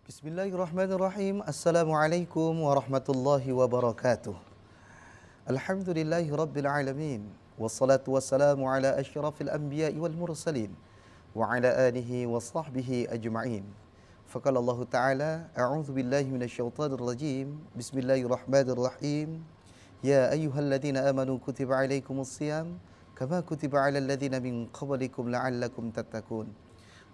Bismillahirrahmanirrahim. Assalamualaikum warahmatullahi wabarakatuh. Alhamdulillahi rabbil alamin. Wassalatu wassalamu ala asyrafil anbiya'i wal mursalin wa ala alihi wa sahbihi ajma'in. Faqala Allah Ta'ala, a'udzu billahi minasyaitonir rajim. Bismillahirrahmanirrahim. Ya ayyuhalladzina amanu kutiba alaikumus shiyam kama kutiba alal ladzina min qablikum la'allakum tattaqun.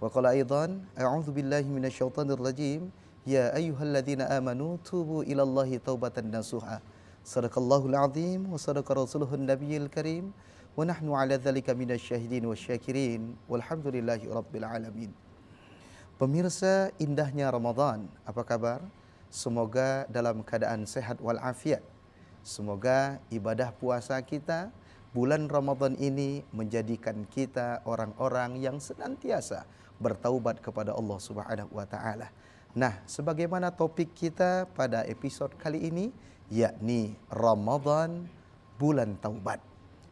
Wa qala aidan, a'udzu billahi minasyaitonir rajim. Ya ayyuhalladzina amanu tubu ilallahi taubatan nasuha. Sadaqallahul azim wa sadaqa rasuluhun nabiyil karim wa nahnu ala dzalika minasyahidin wasyakirin walhamdulillahi rabbil alamin. Pemirsa indahnya Ramadan, apa kabar? Semoga dalam keadaan sehat walafiat. Semoga ibadah puasa kita bulan Ramadan ini menjadikan kita orang-orang yang senantiasa bertaubat kepada Allah Subhanahu wa taala. Nah, sebagaimana topik kita pada episod kali ini, yakni Ramadan bulan taubat.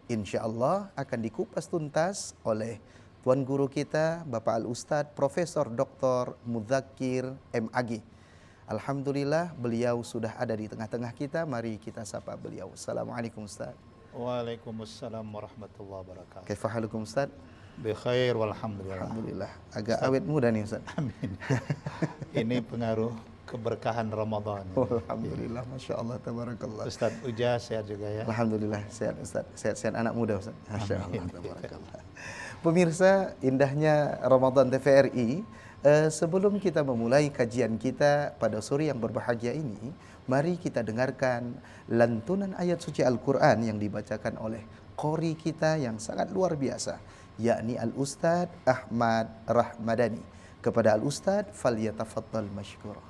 InsyaAllah akan dikupas tuntas oleh Tuan Guru kita, Bapak Al-Ustaz Profesor Dr. Mudzakkir MAG. Alhamdulillah beliau sudah ada di tengah-tengah kita. Mari kita sapa beliau. Assalamualaikum Ustaz. Waalaikumsalam warahmatullahi wabarakatuh. Kaifa halukum Ustaz? Bikhair walhamdulillah. Alhamdulillah. Agak awet muda nih Ustaz. Amin. Ini pengaruh keberkahan Ramadan. Alhamdulillah, Masya Allah, tabarakallah. Ustaz Uja sehat juga ya? Alhamdulillah, sehat Ustaz. Sehat-sehat anak muda Ustaz. Masya Allah, tabarakallah. Pemirsa, indahnya Ramadan TVRI. Sebelum kita memulai kajian kita pada sore yang berbahagia ini, mari kita dengarkan lantunan ayat suci Al-Quran yang dibacakan oleh qori kita yang sangat luar biasa, yakni Al-Ustaz Ahmad Rahmadani. Kepada Al-Ustaz, falyatafaddal mashkura.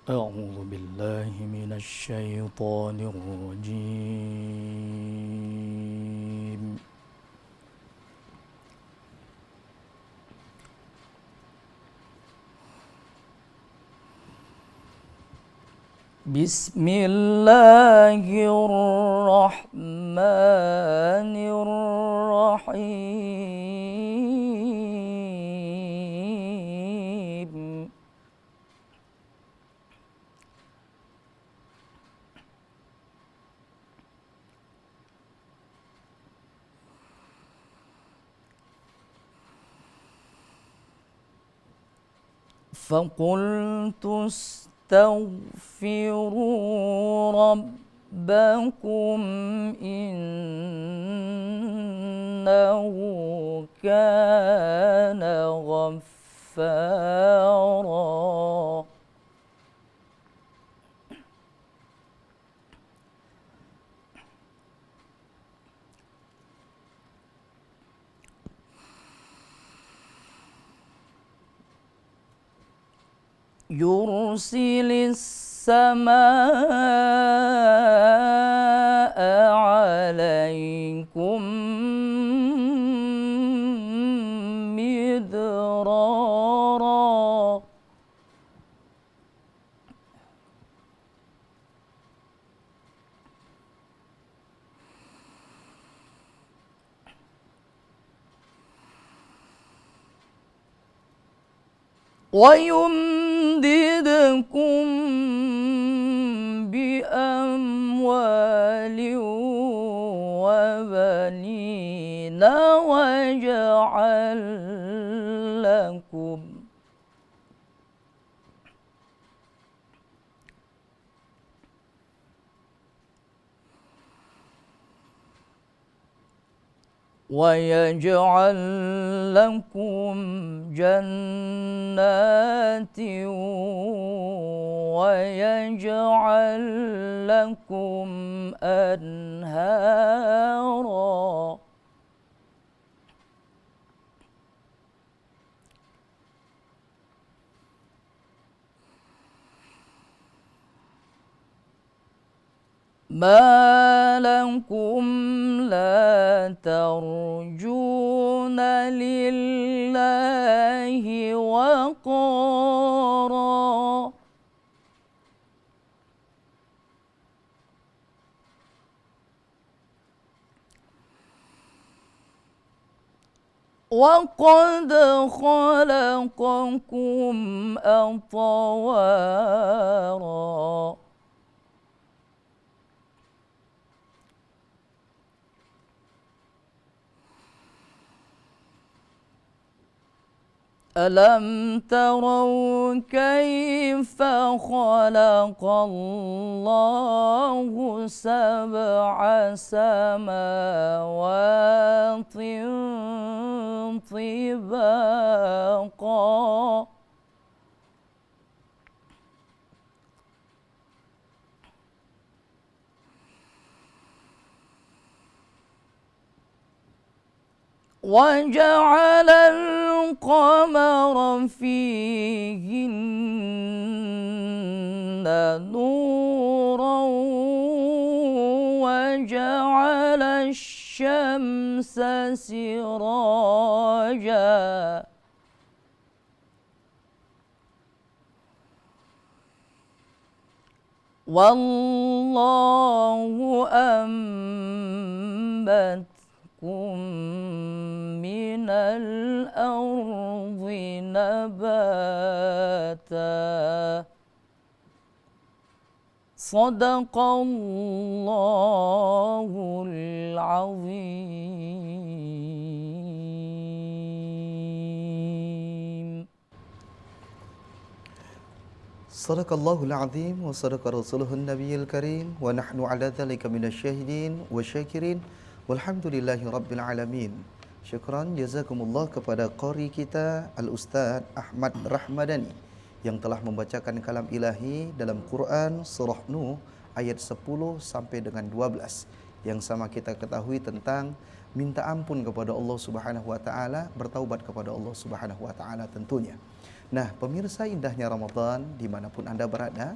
أعوذ بالله من الشيطان الرجيم بسم الله الرحمن الرحيم فقلت استغفروا ربكم إنه كان غفارا يرسل السماء عليكم مدرارا ويمددكم بأموال وبنين ويجعل لكم جنات ويجعل لكم أنهارا ما لكم لا ترجون لله وقارا وقد خلقكم أطوارا ألم تروا كيف خلق الله سبع سماوات طباقا وجعل القمر فيهن نورا وجعل الشمس سراجا والله أنبتكم من الأرض نباتا صدق الله العظيم. Sadaqallahul azim wa sadaqa rasuluhun nabiyil karim wa nahnu ala dhalika minasyahidin wa syakirin walhamdulillahi rabbil alamin. Syukran jazakumullah kepada qari kita Al-Ustaz Ahmad Rahmadani yang telah membacakan kalam ilahi dalam Quran surah Nuh ayat 10 sampai dengan 12 yang sama kita ketahui tentang minta ampun kepada Allah Subhanahu wa taala, bertaubat kepada Allah Subhanahu wa taala tentunya. Nah, pemirsa indahnya Ramadan dimanapun Anda berada,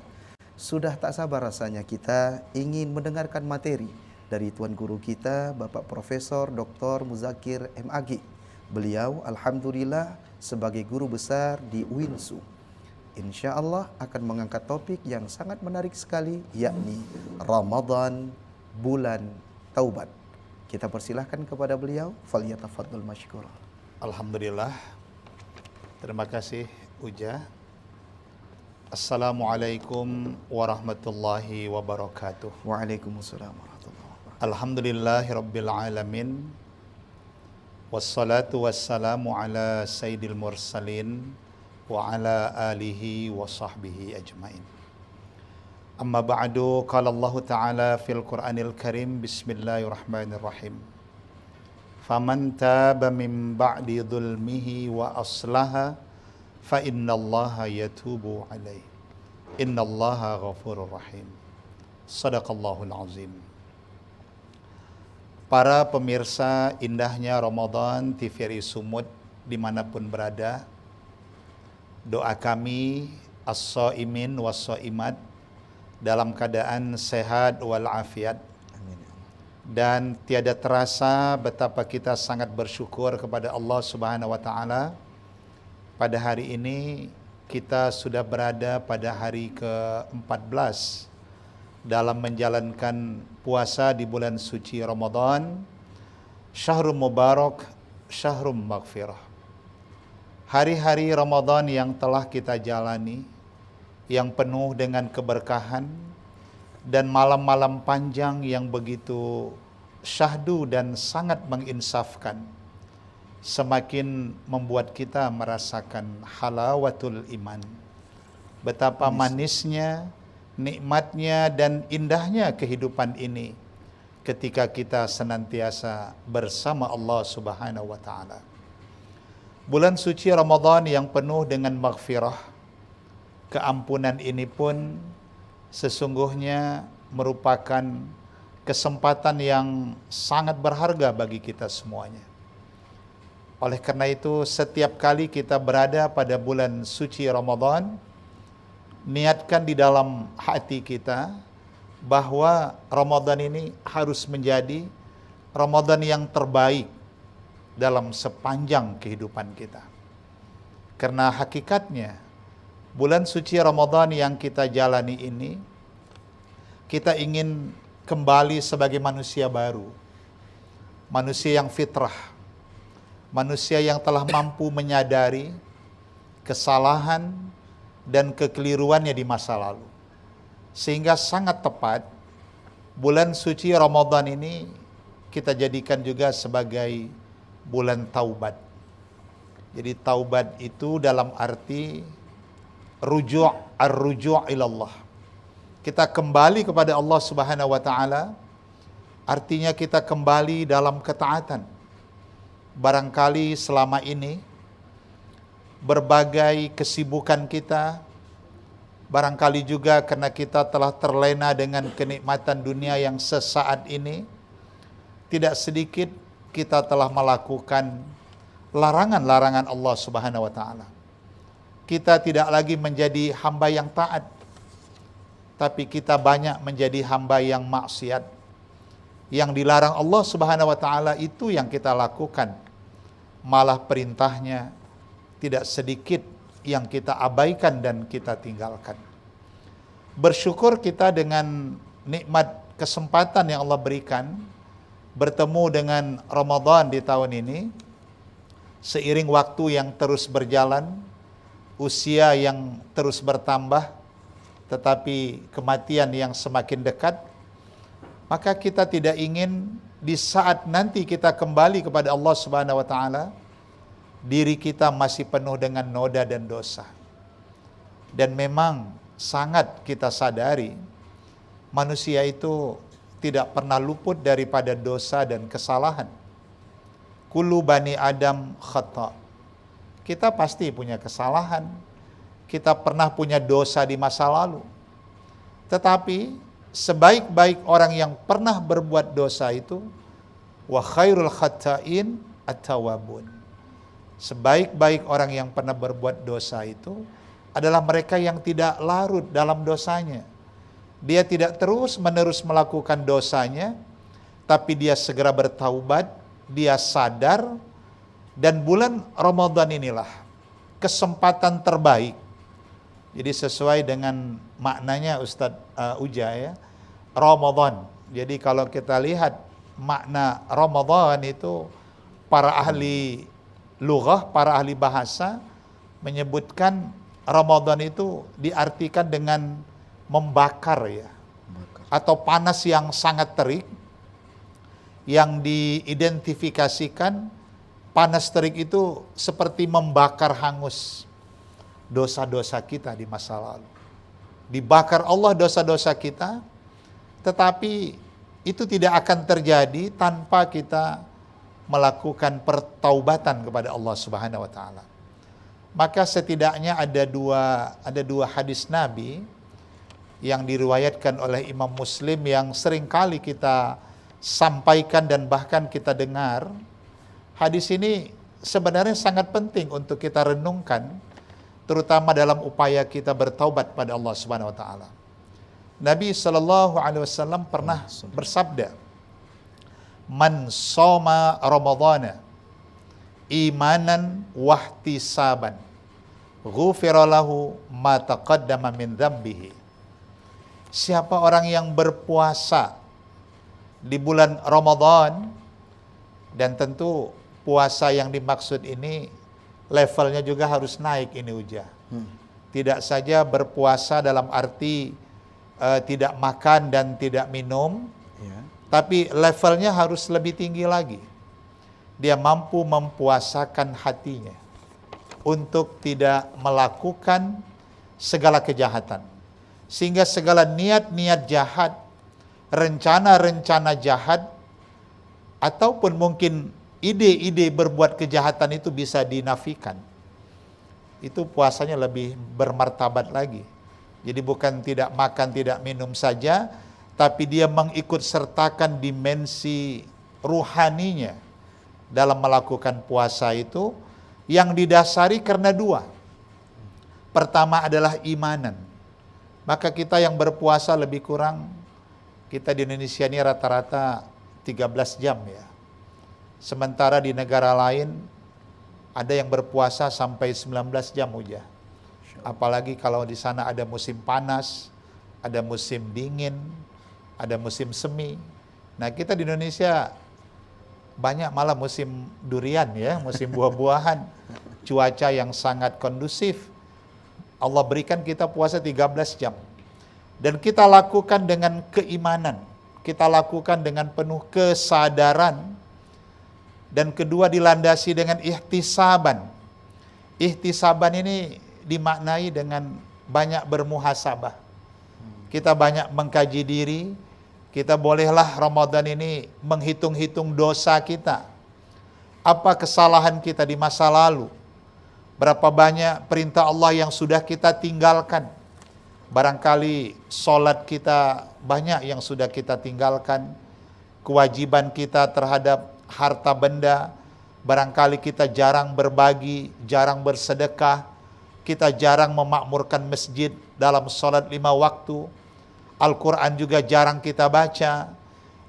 sudah tak sabar rasanya kita ingin mendengarkan materi dari Tuan Guru kita, Bapak Profesor Dr. Muzakir MAG. Beliau Alhamdulillah sebagai guru besar di UINSU. Insya Allah akan mengangkat topik yang sangat menarik sekali, yakni Ramadan, bulan taubat. Kita persilahkan kepada beliau, falyatafaddal masykur. Alhamdulillah. Terima kasih Uja. Assalamualaikum warahmatullahi wabarakatuh. Waalaikumsalam warahmatullahi wabarakatuh. Alhamdulillahirabbil alamin. Wassalatu wassalamu ala sayyidil mursalin wa ala alihi wa sahbihi ajmain. Amma ba'du, qala Allah Ta'ala fil Qur'anil Karim, bismillahirrahmanirrahim. Faman taba min ba'di dhulmihi wa aslaha fa innallaha yatubu alaih. Innallaha ghafurur rahim. Sadaqallahul azim. Para pemirsa indahnya Ramadan TVRI Sumut dimanapun berada, doa kami as-shaimin was-shaimat dalam keadaan sehat walafiat. Dan tiada terasa betapa kita sangat bersyukur kepada Allah Subhanahu wa taala. Pada hari ini kita sudah berada pada hari ke-14 dalam menjalankan puasa di bulan suci Ramadan. Syahrul Mubarak, Syahrul Maghfirah. Hari-hari Ramadan yang telah kita jalani, yang penuh dengan keberkahan, dan malam-malam panjang yang begitu syahdu dan sangat menginsafkan, semakin membuat kita merasakan halawatul iman. Betapa manisnya, nikmatnya, dan indahnya kehidupan ini ketika kita senantiasa bersama Allah Subhanahu wa taala. Bulan suci Ramadan yang penuh dengan maghfirah, keampunan ini pun sesungguhnya merupakan kesempatan yang sangat berharga bagi kita semuanya. Oleh karena itu, setiap kali kita berada pada bulan suci Ramadan, niatkan di dalam hati kita bahwa Ramadan ini harus menjadi Ramadan yang terbaik dalam sepanjang kehidupan kita. Karena hakikatnya, bulan suci Ramadan yang kita jalani ini, kita ingin kembali sebagai manusia baru, manusia yang fitrah, manusia yang telah mampu menyadari kesalahan dan kekeliruannya di masa lalu. Sehingga sangat tepat bulan suci Ramadan ini kita jadikan juga sebagai bulan taubat. Jadi taubat itu dalam arti ar-ruju' ilallah. Kita kembali kepada Allah Subhanahu wa taala, artinya kita kembali dalam ketaatan. Barangkali selama ini berbagai kesibukan kita, barangkali juga karena kita telah terlena dengan kenikmatan dunia yang sesaat ini, tidak sedikit kita telah melakukan larangan-larangan Allah Subhanahu wa taala. Kita tidak lagi menjadi hamba yang taat, tapi kita banyak menjadi hamba yang maksiat. Yang dilarang Allah Subhanahu wa taala itu yang kita lakukan. Malah perintahnya tidak sedikit yang kita abaikan dan kita tinggalkan. Bersyukur kita dengan nikmat kesempatan yang Allah berikan bertemu dengan Ramadan di tahun ini. Seiring waktu yang terus berjalan, usia yang terus bertambah, tetapi kematian yang semakin dekat, maka kita tidak ingin di saat nanti kita kembali kepada Allah Subhanahu wa taala, diri kita masih penuh dengan noda dan dosa. Dan memang sangat kita sadari manusia itu tidak pernah luput daripada dosa dan kesalahan. Kullu bani Adam khata. Kita pasti punya kesalahan. Kita pernah punya dosa di masa lalu. Tetapi sebaik-baik orang yang pernah berbuat dosa itu, wa khairul khata'in at-tawwabun. Sebaik-baik orang yang pernah berbuat dosa itu adalah mereka yang tidak larut dalam dosanya. Dia tidak terus-menerus melakukan dosanya, tapi dia segera bertaubat, dia sadar, dan bulan Ramadan inilah kesempatan terbaik. Jadi sesuai dengan maknanya Ustadz Uja ya, Ramadan. Jadi kalau kita lihat makna Ramadan itu, para ahli lughah, para ahli bahasa menyebutkan Ramadan itu diartikan dengan membakar ya, atau panas yang sangat terik, yang diidentifikasikan panas terik itu seperti membakar hangus dosa-dosa kita di masa lalu. Dibakar Allah dosa-dosa kita, tetapi itu tidak akan terjadi tanpa kita melakukan pertaubatan kepada Allah Subhanahu wa taala. Maka setidaknya ada dua hadis Nabi yang diriwayatkan oleh Imam Muslim yang sering kali kita sampaikan dan bahkan kita dengar. Hadis ini sebenarnya sangat penting untuk kita renungkan, terutama dalam upaya kita bertaubat pada Allah Subhanahu wa taala. Nabi sallallahu alaihi wasallam pernah bersabda, "Man shoma Ramadhana imanan wahtisaban, ghufira lahu ma taqaddama min dzambihi." Siapa orang yang berpuasa di bulan Ramadan, dan tentu puasa yang dimaksud ini levelnya juga harus naik ini Uja. Tidak saja berpuasa dalam arti tidak makan dan tidak minum, tapi levelnya harus lebih tinggi lagi. Dia mampu mempuasakan hatinya untuk tidak melakukan segala kejahatan. Sehingga segala niat-niat jahat, rencana-rencana jahat, ataupun mungkin ide-ide berbuat kejahatan itu bisa dinafikan. Itu puasanya lebih bermartabat lagi. Jadi bukan tidak makan, tidak minum saja, tapi dia mengikut sertakan dimensi ruhaninya dalam melakukan puasa itu, yang didasari karena dua. Pertama adalah imanan. Maka kita yang berpuasa lebih kurang, kita di Indonesia ini rata-rata 13 jam ya. Sementara di negara lain ada yang berpuasa sampai 19 jam Uja. Apalagi kalau di sana ada musim panas, ada musim dingin, ada musim semi. Nah kita di Indonesia banyak malah musim durian ya, musim buah-buahan, cuaca yang sangat kondusif. Allah berikan kita puasa 13 jam. Dan kita lakukan dengan keimanan, kita lakukan dengan penuh kesadaran, dan kedua dilandasi dengan ihtisaban. Ihtisaban ini dimaknai dengan banyak bermuhasabah. Kita banyak mengkaji diri, kita bolehlah Ramadan ini menghitung-hitung dosa kita. Apa kesalahan kita di masa lalu? Berapa banyak perintah Allah yang sudah kita tinggalkan? Barangkali solat kita banyak yang sudah kita tinggalkan. Kewajiban kita terhadap harta benda, barangkali kita jarang berbagi, jarang bersedekah, kita jarang memakmurkan masjid dalam solat 5 waktu. Al-Quran juga jarang kita baca.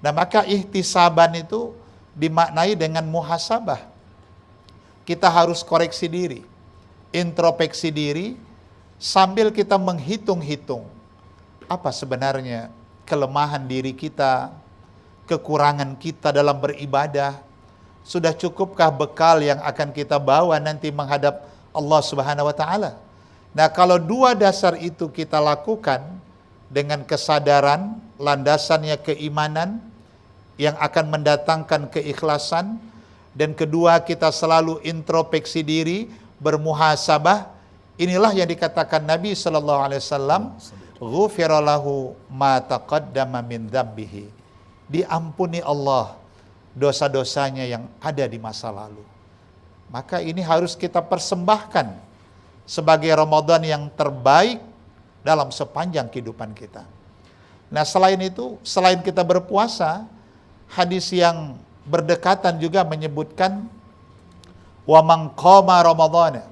Nah, maka ihtisaban itu dimaknai dengan muhasabah. Kita harus koreksi diri, introspeksi diri, sambil kita menghitung-hitung apa sebenarnya kelemahan diri kita, kekurangan kita dalam beribadah. Sudah cukupkah bekal yang akan kita bawa nanti menghadap Allah Subhanahu wa taala? Nah, kalau dua dasar itu kita lakukan dengan kesadaran, landasannya keimanan yang akan mendatangkan keikhlasan, dan kedua kita selalu introspeksi diri, bermuhasabah, inilah yang dikatakan Nabi sallallahu alaihi wasallam, ghufira lahu ma taqaddama min dzambihi. Diampuni Allah dosa-dosanya yang ada di masa lalu. Maka ini harus kita persembahkan sebagai Ramadan yang terbaik dalam sepanjang kehidupan kita. Nah, selain itu, selain kita berpuasa, hadis yang berdekatan juga menyebutkan wa man qama ramadhana,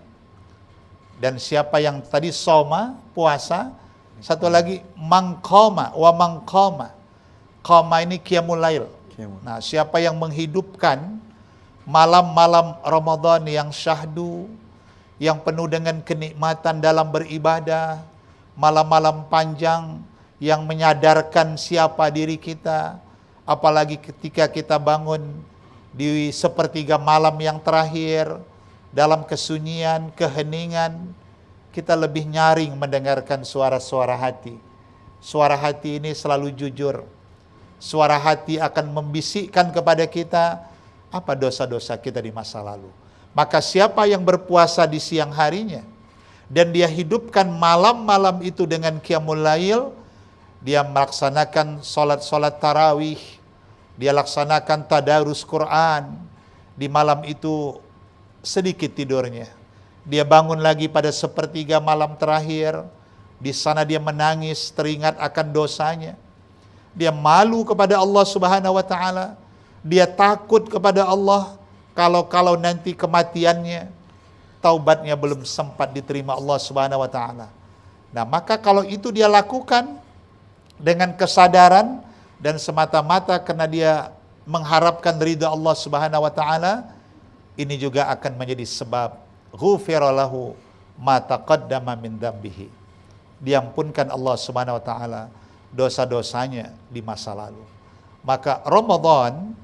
dan siapa yang tadi soma, puasa, satu lagi man qama, wa man qama. Qama ini qiyamul lail. Nah, siapa yang menghidupkan malam-malam Ramadan yang syahdu, yang penuh dengan kenikmatan dalam beribadah, malam-malam panjang yang menyadarkan siapa diri kita, apalagi ketika kita bangun di sepertiga malam yang terakhir, dalam kesunyian, keheningan, kita lebih nyaring mendengarkan suara-suara hati. Suara hati ini selalu jujur. Suara hati akan membisikkan kepada kita apa dosa-dosa kita di masa lalu. Maka siapa yang berpuasa di siang harinya, dan dia hidupkan malam-malam itu dengan qiyamul lail, dia melaksanakan solat-solat tarawih, dia laksanakan tadarus Quran, di malam itu sedikit tidurnya, dia bangun lagi pada sepertiga malam terakhir, di sana dia menangis teringat akan dosanya, dia malu kepada Allah Subhanahu wa taala, dia takut kepada Allah kalau nanti kematiannya, taubatnya belum sempat diterima Allah Subhanahu wa taala. Nah, maka kalau itu dia lakukan dengan kesadaran dan semata-mata karena dia mengharapkan ridha Allah Subhanahu wa taala, ini juga akan menjadi sebab ghufira lahu ma taqaddama min dzambihi. Diampunkan Allah Subhanahu wa taala dosa-dosanya di masa lalu. Maka Ramadan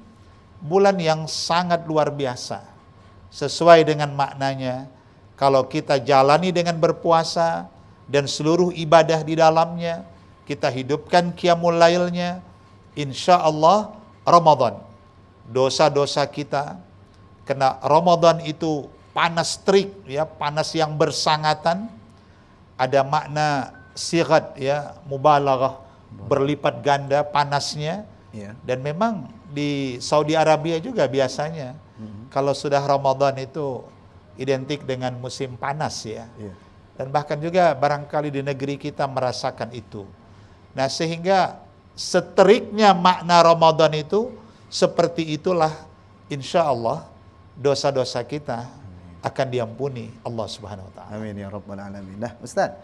bulan yang sangat luar biasa. Sesuai dengan maknanya, kalau kita jalani dengan berpuasa dan seluruh ibadah di dalamnya, kita hidupkan qiyamul lailnya, insya Allah Ramadan, dosa-dosa kita, karena Ramadan itu panas terik, ya, panas yang bersangatan, ada makna sigat, ya, mubalaghah, berlipat ganda panasnya, dan memang di Saudi Arabia juga biasanya kalau sudah Ramadan itu identik dengan musim panas, ya. Dan bahkan juga barangkali di negeri kita merasakan itu. Nah, sehingga seteriknya makna Ramadan itu, seperti itulah insya Allah dosa-dosa kita akan diampuni Allah Subhanahu wa taala. Amin ya rabbal alamin. Nah, Ustaz,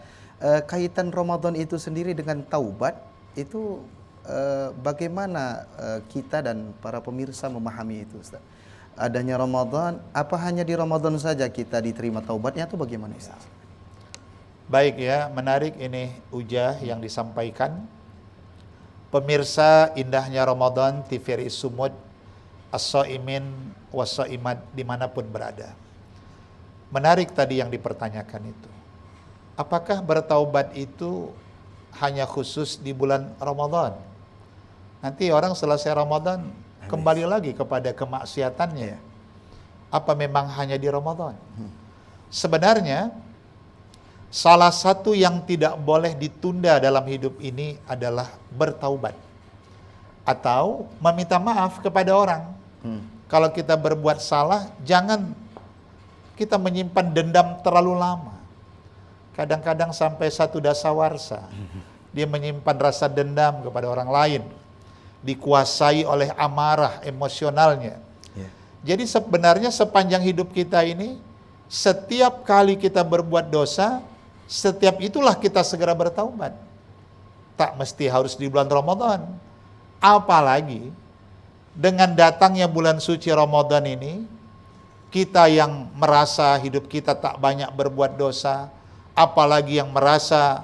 kaitan Ramadan itu sendiri dengan taubat itu bagaimana kita dan para pemirsa memahami itu, Ustaz? Adanya Ramadan, apa hanya di Ramadan saja kita diterima taubatnya atau bagaimana, Ustaz? Baik, ya, menarik ini ujah yang disampaikan. Pemirsa indahnya Ramadan TVRI Sumut, as-shaimin was-shaimat dimanapun berada. Menarik tadi yang dipertanyakan itu. Apakah bertaubat itu hanya khusus di bulan Ramadan? Nanti orang selesai Ramadan kembali lagi kepada kemaksiatannya. Apa memang hanya di Ramadan? Sebenarnya salah satu yang tidak boleh ditunda dalam hidup ini adalah bertaubat atau meminta maaf kepada orang. Kalau kita berbuat salah, jangan kita menyimpan dendam terlalu lama. Kadang-kadang sampai satu dasawarsa. Dia menyimpan rasa dendam kepada orang lain. Dikuasai oleh amarah emosionalnya. Jadi sebenarnya sepanjang hidup kita ini, setiap kali kita berbuat dosa, setiap itulah kita segera bertaubat. Tak mesti harus di bulan Ramadan. Apalagi dengan datangnya bulan suci Ramadan ini, kita yang merasa hidup kita tak banyak berbuat dosa, apalagi yang merasa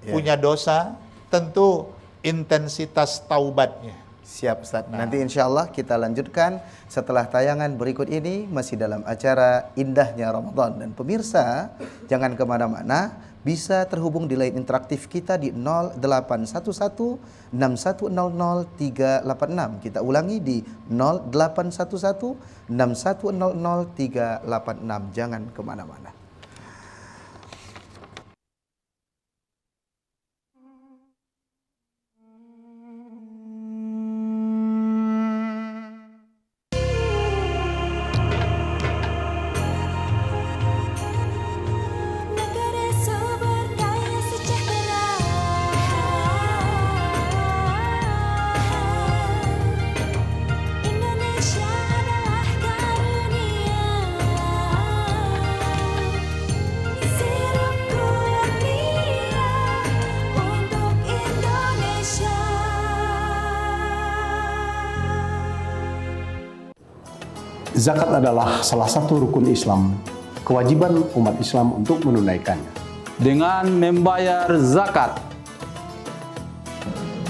punya dosa, tentu intensitas taubatnya. Siap Ustaz. Nanti insya Allah kita lanjutkan setelah tayangan berikut ini, masih dalam acara Indahnya Ramadan. Dan pemirsa, jangan kemana-mana, bisa terhubung di line interaktif kita di 0811 6100 386. Kita ulangi di 0811 6100 386. Jangan kemana-mana. Zakat adalah salah satu rukun Islam, kewajiban umat Islam untuk menunaikannya. Dengan membayar zakat,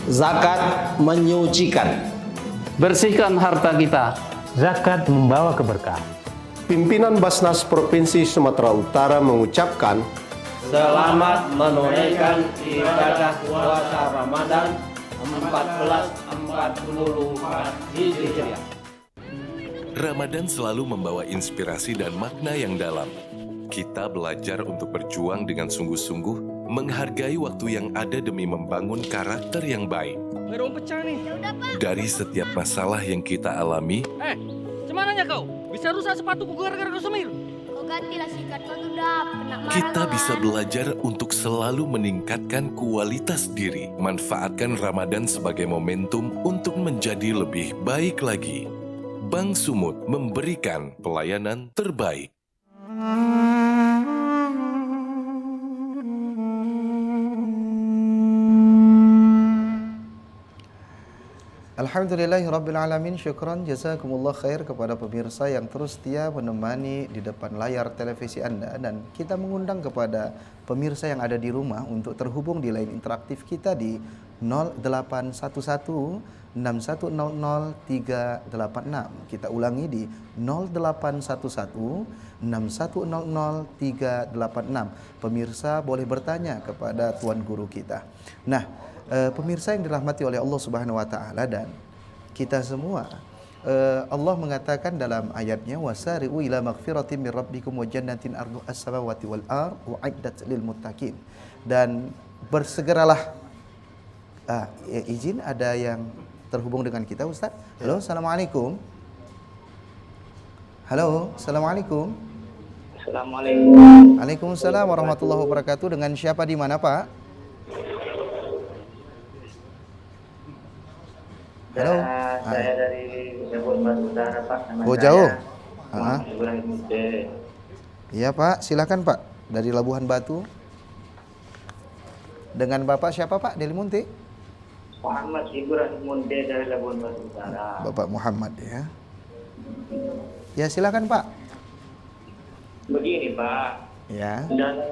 zakat menyucikan, bersihkan harta kita. Zakat membawa keberkahan. Pimpinan Basnas Provinsi Sumatera Utara mengucapkan, selamat menunaikan ibadah puasa Ramadan 1444 Hijriah. Ramadan selalu membawa inspirasi dan makna yang dalam. Kita belajar untuk berjuang dengan sungguh-sungguh, menghargai waktu yang ada demi membangun karakter yang baik. Pecah nih. Dari setiap masalah yang kita alami, Cemananya kau? Bisa rusak sepatuku gara-gara kau semir. Kau gantilah sikat kau tuh dap. kita bisa belajar untuk selalu meningkatkan kualitas diri. Manfaatkan Ramadan sebagai momentum untuk menjadi lebih baik lagi. Bank Sumut memberikan pelayanan terbaik. Alhamdulillahirrabbilalamin. Syukran jazakumullah khair kepada pemirsa yang terus setia menemani di depan layar televisi Anda. Dan kita mengundang kepada pemirsa yang ada di rumah untuk terhubung di line interaktif kita di 0811 6100 386. Kita ulangi di 0811 6100 386. Pemirsa boleh bertanya kepada tuan guru kita. Nah, pemirsa yang dirahmati oleh Allah Subhanahu wa taala dan kita semua, Allah mengatakan dalam ayatnya, wasari'u ila maghfiratin min rabbikum wa jannatin arduha as-samawati wal ard u'iddat lil muttaqin. Dan bersegeralah. Izin ada yang terhubung dengan kita, Ustaz. Halo, Assalamualaikum. Halo, Assalamualaikum. Assalamualaikum. Waalaikumsalam warahmatullahi wabarakatuh. Dengan siapa di mana, Pak? Halo. Saya dari Labuan Batu Utara, Pak. Oh, jauh. Ibrahim Munte. Iya, Pak. Silakan, Pak. Dari Labuhan Batu. Dengan Bapak siapa, Pak? Dari Munte? Muhammad Ibrahim Munte dari Labuan Batu Utara. Bapak Muhammad ya. Ya, silakan, Pak. Begini, Pak. Ya. Dalam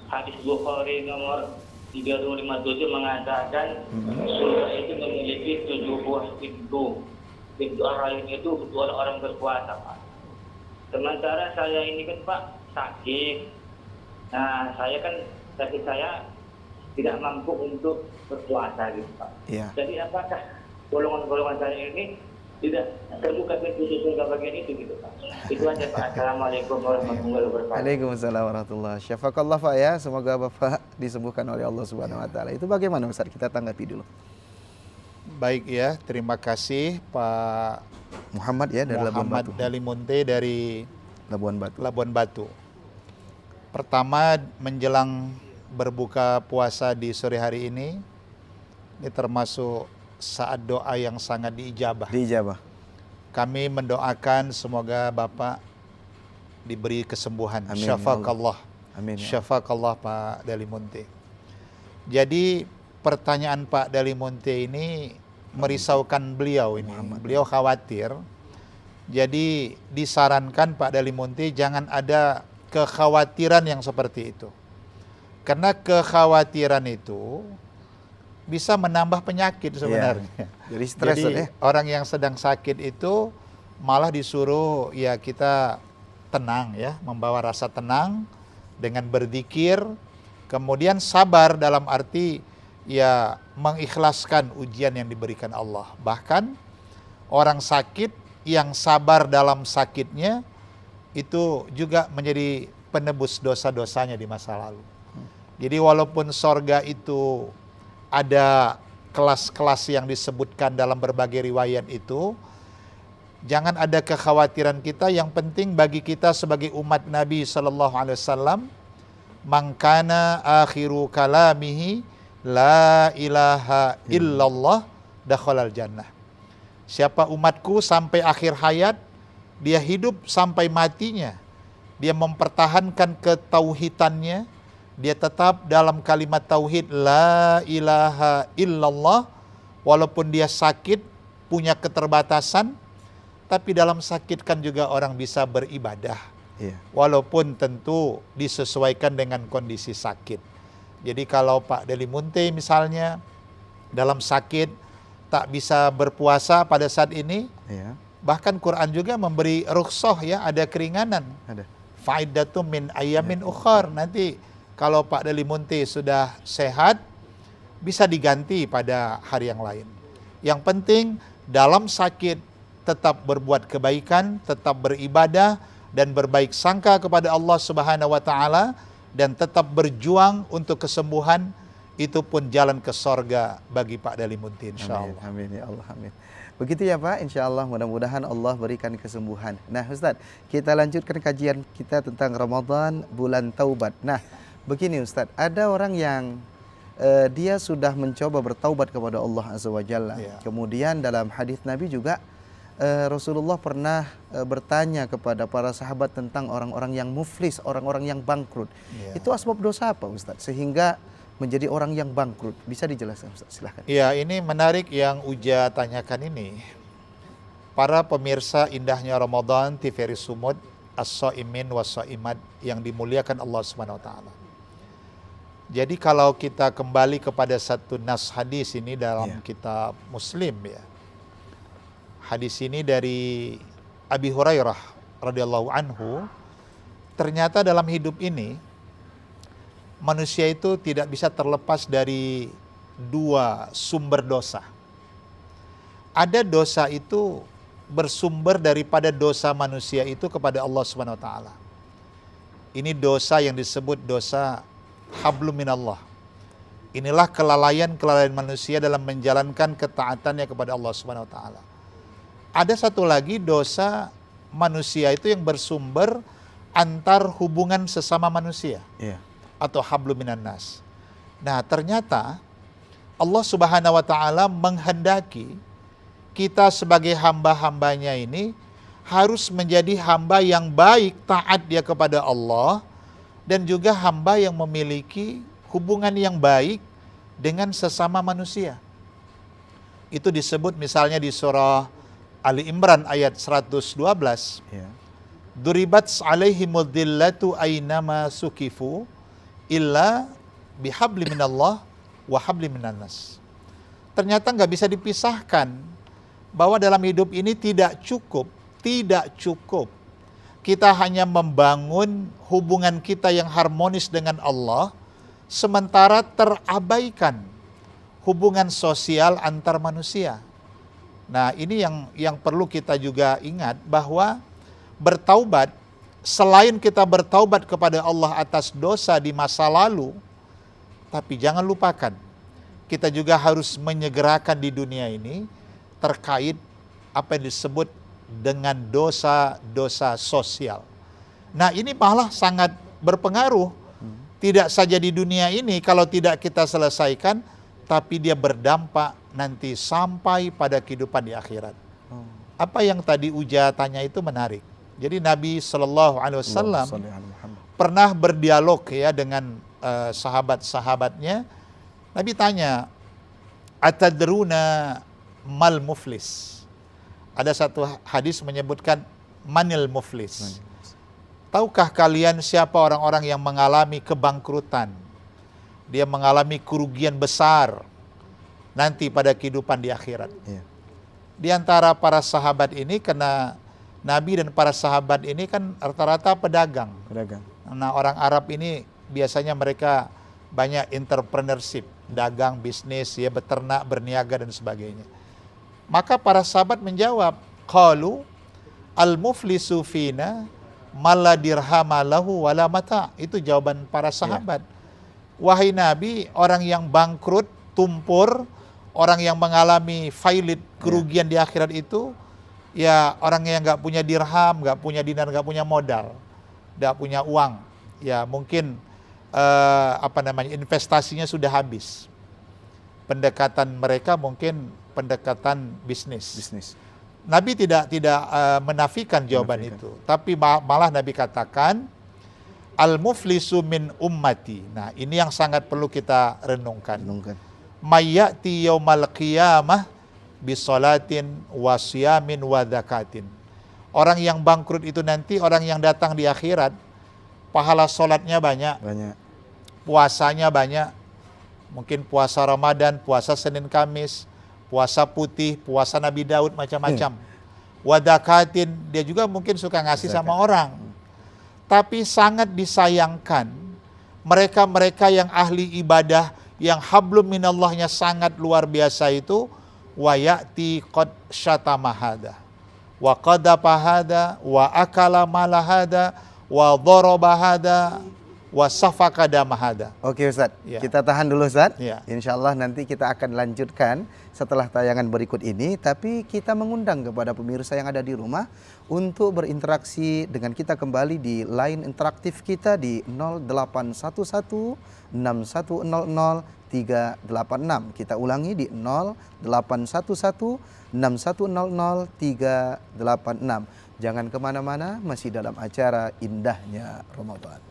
hadis Bukhari nomor 3057 mengatakan surga itu memiliki 7 buah pintu. Pintu Ar-Rayyan itu untuk orang berpuasa, Pak. Sementara saya ini kan Pak sakit. Nah, sakit saya tidak mampu untuk berpuasa gitu Pak. Iya. Jadi apakah golongan-golongan saya ini tidak terbuka pintu surga bagian itu gitu Pak? Itu aja Pak. Assalamualaikum warahmatullahi wabarakatuh. Waalaikumsalam warahmatullahi. Syafakallah Pak ya. Semoga Bapak disembuhkan oleh Allah Subhanahu wa taala. Itu bagaimana Ustaz? Kita tanggapi dulu. Baik ya, terima kasih Pak Muhammad ya dari Labuan Muhammad Batu. Dalimunte dari Labuan Batu. Labuan Batu. Pertama, menjelang berbuka puasa di sore hari ini termasuk saat doa yang sangat diijabah. Diijabah. Kami mendoakan semoga Bapak diberi kesembuhan. Amin, ya Syafakallah. Amin. Ya. Syafakallah Pak Dalimunte. Jadi pertanyaan Pak Dalimunte ini merisaukan beliau ini. Beliau khawatir. Jadi disarankan Pak Dalimunte jangan ada kekhawatiran yang seperti itu. Karena kekhawatiran itu bisa menambah penyakit sebenarnya. Jadi stres ya. Orang yang sedang sakit itu malah disuruh ya kita tenang ya, membawa rasa tenang dengan berzikir, kemudian sabar dalam arti ya mengikhlaskan ujian yang diberikan Allah. Bahkan orang sakit yang sabar dalam sakitnya itu juga menjadi penebus dosa-dosanya di masa lalu. Jadi walaupun sorga itu ada kelas-kelas yang disebutkan dalam berbagai riwayat itu, jangan ada kekhawatiran kita. Yang penting bagi kita sebagai umat Nabi SAW, man kana akhiru kalamihi la ilaha illallah dakhalal jannah. Siapa umatku sampai akhir hayat, dia hidup sampai matinya, dia mempertahankan ketauhidannya, dia tetap dalam kalimat tauhid la ilaha illallah, walaupun dia sakit, punya keterbatasan, tapi dalam sakit kan juga orang bisa beribadah. Iya. Walaupun tentu disesuaikan dengan kondisi sakit. Jadi kalau Pak Dalimunte misalnya dalam sakit tak bisa berpuasa pada saat ini, Iya. bahkan Quran juga memberi rukhsah ya, ada keringanan. Ada. Faidatum min ayamin ukhar. Nanti kalau Pak Dalimunte sudah sehat, bisa diganti pada hari yang lain. Yang penting dalam sakit tetap berbuat kebaikan, tetap beribadah, dan berbaik sangka kepada Allah Subhanahu wa Ta'ala, dan tetap berjuang untuk kesembuhan. Itu pun jalan ke sorga bagi Pak Dalimunte, insya Allah. Amin, amin ya Allah, amin. Begitu ya Pak, insya Allah mudah-mudahan Allah berikan kesembuhan. Nah Ustadz, kita lanjutkan kajian kita tentang Ramadan, bulan taubat. Nah begini Ustadz, ada orang yang dia sudah mencoba bertaubat kepada Allah Azza wa Jalla. Ya. Kemudian dalam hadis Nabi juga Rasulullah pernah bertanya kepada para sahabat tentang orang-orang yang muflis, orang-orang yang bangkrut. Ya. Itu asbab dosa apa Ustadz? Sehingga menjadi orang yang bangkrut. Bisa dijelaskan Ustadz? Silahkan. Ya, ini menarik yang Uja tanyakan ini. Para pemirsa indahnya Ramadan, TVRI Sumut, As-Shaimin was-Shaimat yang dimuliakan Allah Subhanahu wa Ta'ala. Jadi kalau kita kembali kepada satu nas hadis ini dalam kitab Muslim ya. Hadis ini dari Abi Hurairah radhiyallahu anhu, ternyata dalam hidup ini manusia itu tidak bisa terlepas dari dua sumber dosa. Ada dosa itu bersumber daripada dosa manusia itu kepada Allah Subhanahu wa Ta'ala. Ini dosa yang disebut dosa hablum minallah. Inilah kelalaian manusia dalam menjalankan ketaatannya kepada Allah Subhanahu wa Ta'ala. Ada satu lagi dosa manusia itu yang bersumber antar hubungan sesama manusia. Iya. Atau hablum minan nas. Nah, ternyata Allah Subhanahu wa Ta'ala menghendaki kita sebagai hamba-hambanya ini harus menjadi hamba yang baik, taat dia kepada Allah, dan juga hamba yang memiliki hubungan yang baik dengan sesama manusia. Itu disebut misalnya di surah Ali Imran ayat 112. Ya. Duribat alaihimud dhillatu aynama sukifu illa bihabli minallah wa habli minannas. Ternyata nggak bisa dipisahkan bahwa dalam hidup ini tidak cukup kita hanya membangun hubungan kita yang harmonis dengan Allah, sementara terabaikan hubungan sosial antar manusia. Nah, ini yang perlu kita juga ingat, bahwa bertaubat, selain kita bertaubat kepada Allah atas dosa di masa lalu, tapi jangan lupakan, kita juga harus menyegerakan di dunia ini terkait apa yang disebut dengan dosa-dosa sosial. Nah, ini malah sangat berpengaruh. Tidak saja di dunia ini kalau tidak kita selesaikan, tapi dia berdampak nanti sampai pada kehidupan di akhirat. Apa yang tadi Uja tanya itu menarik. Jadi Nabi SAW pernah berdialog ya dengan sahabat-sahabatnya. Nabi tanya, atadruna mal muflis? Ada satu hadis menyebutkan manil muflis. Tahukah kalian siapa orang-orang yang mengalami kebangkrutan? Dia mengalami kerugian besar nanti pada kehidupan di akhirat. Di antara para sahabat ini, karena Nabi dan para sahabat ini kan rata-rata pedagang. Nah, orang Arab ini biasanya mereka banyak entrepreneurship, dagang, bisnis, ya, beternak, berniaga dan sebagainya. Maka para sahabat menjawab, qalu al-muflisu fina malla dirhama lahu wala mata. Itu jawaban para sahabat. Wahai Nabi, orang yang bangkrut, tumpur, orang yang mengalami failit, kerugian di akhirat itu, ya orang yang nggak punya dirham, nggak punya dinar, nggak punya modal, nggak punya uang. Ya mungkin investasinya sudah habis. Pendekatan mereka mungkin pendekatan bisnis. Nabi tidak menafikan jawaban itu, tapi malah Nabi katakan al-muflisu min ummati. Nah, ini yang sangat perlu kita renungkan. Mayyati yaumal qiyamah bisolatin wa siyamin wa zakatin. Orang yang bangkrut itu nanti orang yang datang di akhirat, pahala solatnya banyak. Puasanya banyak. Mungkin puasa Ramadan, puasa Senin Kamis, puasa putih, puasa Nabi Daud, macam-macam. Wa zakatin, dia juga mungkin suka ngasih sama orang. Tapi sangat disayangkan mereka-mereka yang ahli ibadah, yang hablum minallahnya sangat luar biasa itu, wa ya'ti qad syatama hada wa qadafa hada wa akala mala hada wa dharaba hada wa safaka dama hada. Oke Ustaz, kita tahan dulu Ustaz. Insyaallah nanti kita akan lanjutkan setelah tayangan berikut ini, tapi kita mengundang kepada pemirsa yang ada di rumah untuk berinteraksi dengan kita kembali di line interaktif kita di 0811 6100 386. Kita ulangi di 0811 6100 386. Jangan kemana-mana, masih dalam acara Indahnya Ramadan.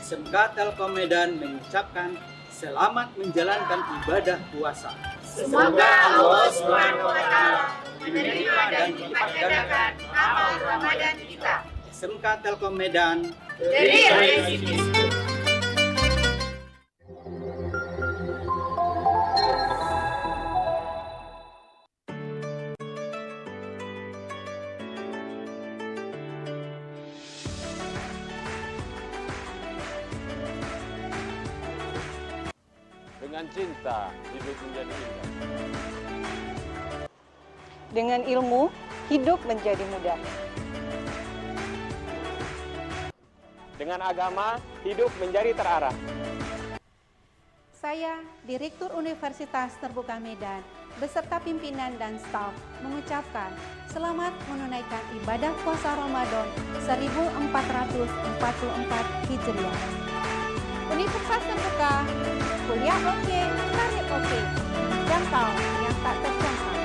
SMK Telkom Medan mengucapkan selamat menjalankan ibadah puasa. Semoga Allah SWT menerima dan melipat gandakan amal Ramadan kita. SMK Telkom Medan, jadi resipis. Dengan cinta, hidup menjadi indah. Dengan ilmu, hidup menjadi mudah. Dengan agama, hidup menjadi terarah. Saya, Direktur Universitas Terbuka Medan, beserta pimpinan dan staf mengucapkan selamat menunaikan ibadah puasa Ramadan 1444 Hijriah. Universitas Terbuka, kuliah oke, karir oke, menjangkau yang tak terjangkau.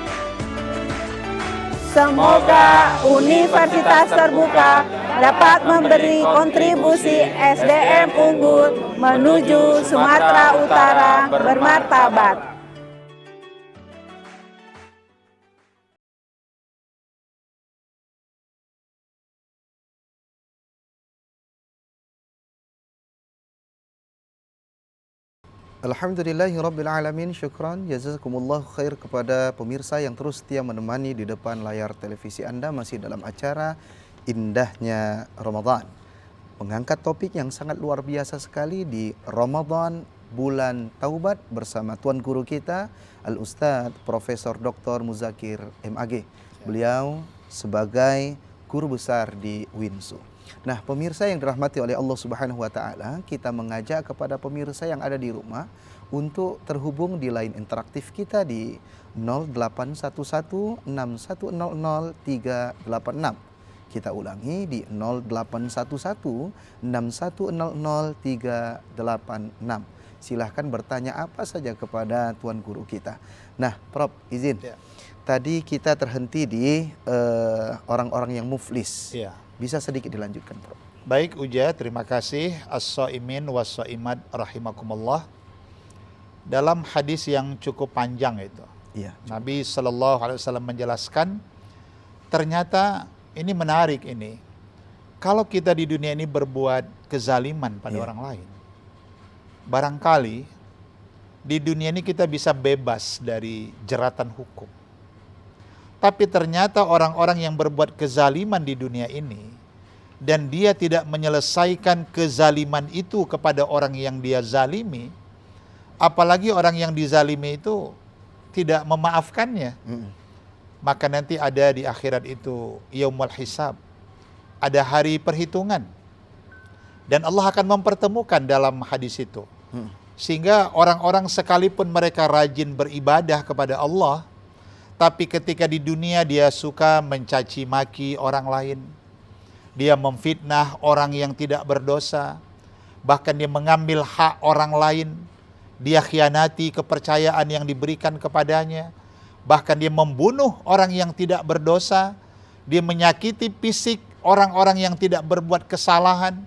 Semoga Universitas Terbuka dapat memberi kontribusi SDM unggul menuju Sumatera Utara bermartabat. Alhamdulillahirrabbilalamin. Syukran, jazakumullah khair kepada pemirsa yang terus setia menemani di depan layar televisi Anda masih dalam acara Indahnya Ramadan. Mengangkat topik yang sangat luar biasa sekali di Ramadan bulan Taubat bersama tuan guru kita Al-Ustadz Profesor Dr. Muzakir MAG. Beliau sebagai guru besar di WINSU. Nah, pemirsa yang dirahmati oleh Allah Subhanahu wa taala, kita mengajak kepada pemirsa yang ada di rumah untuk terhubung di line interaktif kita di 0811-6100-386. Kita ulangi di 0811-6100-386. Silahkan bertanya apa saja kepada tuan guru kita. Nah, Prof, izin. Ya. Tadi kita terhenti di orang-orang yang muflis. Ya. Bisa sedikit dilanjutkan, Prof. Baik, Uja, terima kasih. As-shaimin was-shaimat rahimakumullah. Dalam hadis yang cukup panjang itu, iya, Nabi SAW menjelaskan, ternyata ini menarik ini. Kalau kita di dunia ini berbuat kezaliman pada orang lain, barangkali di dunia ini kita bisa bebas dari jeratan hukum. Tapi ternyata orang-orang yang berbuat kezaliman di dunia ini dan dia tidak menyelesaikan kezaliman itu kepada orang yang dia zalimi, apalagi orang yang dizalimi itu tidak memaafkannya, maka nanti ada di akhirat itu yaumul hisab, ada hari perhitungan, dan Allah akan mempertemukan dalam hadis itu, sehingga orang-orang sekalipun mereka rajin beribadah kepada Allah, tapi ketika di dunia dia suka mencaci maki orang lain, dia memfitnah orang yang tidak berdosa, bahkan dia mengambil hak orang lain, dia khianati kepercayaan yang diberikan kepadanya, bahkan dia membunuh orang yang tidak berdosa, dia menyakiti fisik orang-orang yang tidak berbuat kesalahan,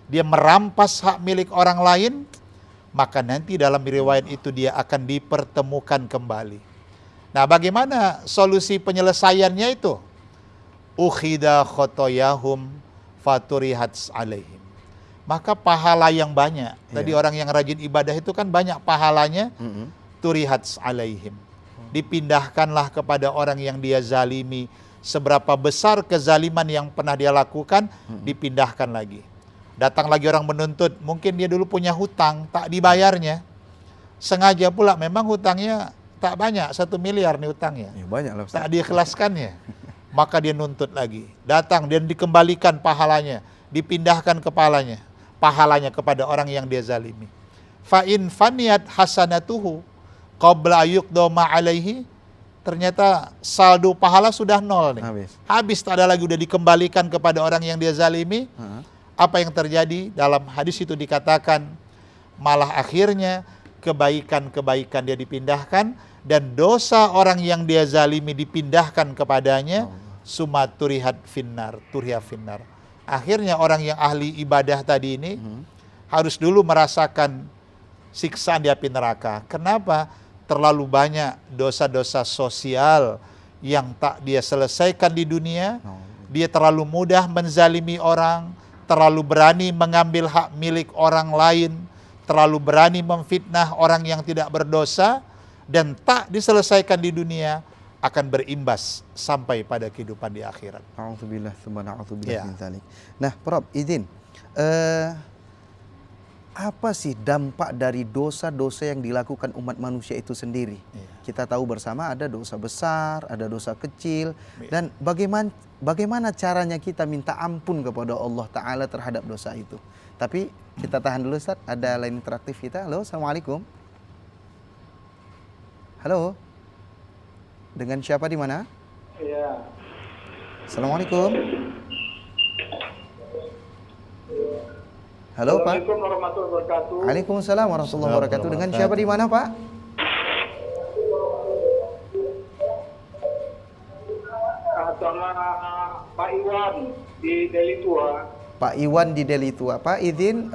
dia merampas hak milik orang lain, maka nanti dalam riwayat itu dia akan dipertemukan kembali. Nah, bagaimana solusi penyelesaiannya itu? Ukhida khotoyahum faturihat alaihim. Maka pahala yang banyak. Tadi orang yang rajin ibadah itu kan banyak pahalanya. Turihat alaihim. Dipindahkanlah kepada orang yang dia zalimi. Seberapa besar kezaliman yang pernah dia lakukan, dipindahkan lagi. Datang lagi orang menuntut. Mungkin dia dulu punya hutang, tak dibayarnya. Sengaja pula, memang hutangnya tak banyak, 1 miliar nih utangnya. Ya, banyak lah, Ustaz. Tak diikhlaskannya. Maka dia nuntut lagi. Datang dan dikembalikan pahalanya, dipindahkan pahalanya kepada orang yang dia zalimi. Fa in faniyat hasanatuhu qabla yuqdama alaihi, ternyata saldo pahala sudah 0 nih. Habis tak ada lagi, udah dikembalikan kepada orang yang dia zalimi. Apa yang terjadi? Dalam hadis itu dikatakan malah akhirnya kebaikan-kebaikan dia dipindahkan dan dosa orang yang dia zalimi dipindahkan kepadanya. Sumaturihat finnar, turya finnar. Akhirnya orang yang ahli ibadah tadi ini harus dulu merasakan siksaan di api neraka. Kenapa? Terlalu banyak dosa-dosa sosial yang tak dia selesaikan di dunia. Dia terlalu mudah menzalimi orang, terlalu berani mengambil hak milik orang lain, terlalu berani memfitnah orang yang tidak berdosa, dan tak diselesaikan di dunia, akan berimbas sampai pada kehidupan di akhirat. A'udzubillah tsumma na'udzubillah min dzalik. Nah, Prof, izin. Apa sih dampak dari dosa-dosa yang dilakukan umat manusia itu sendiri? Kita tahu bersama ada dosa besar, ada dosa kecil, dan bagaimana caranya kita minta ampun kepada Allah Ta'ala terhadap dosa itu. Tapi kita tahan dulu, Ustaz. Ada line interaktif kita. Halo, Assalamualaikum. Halo. Dengan siapa di mana? Iya. Assalamualaikum. Halo Pak. Assalamualaikum warahmatullahi wabarakatuh. Waalaikumsalam warahmatullahi wabarakatuh. Dengan siapa di mana Pak? Sama Pak Iwan di Deli Tua. Pak Iwan di Deli Tua. Pak izin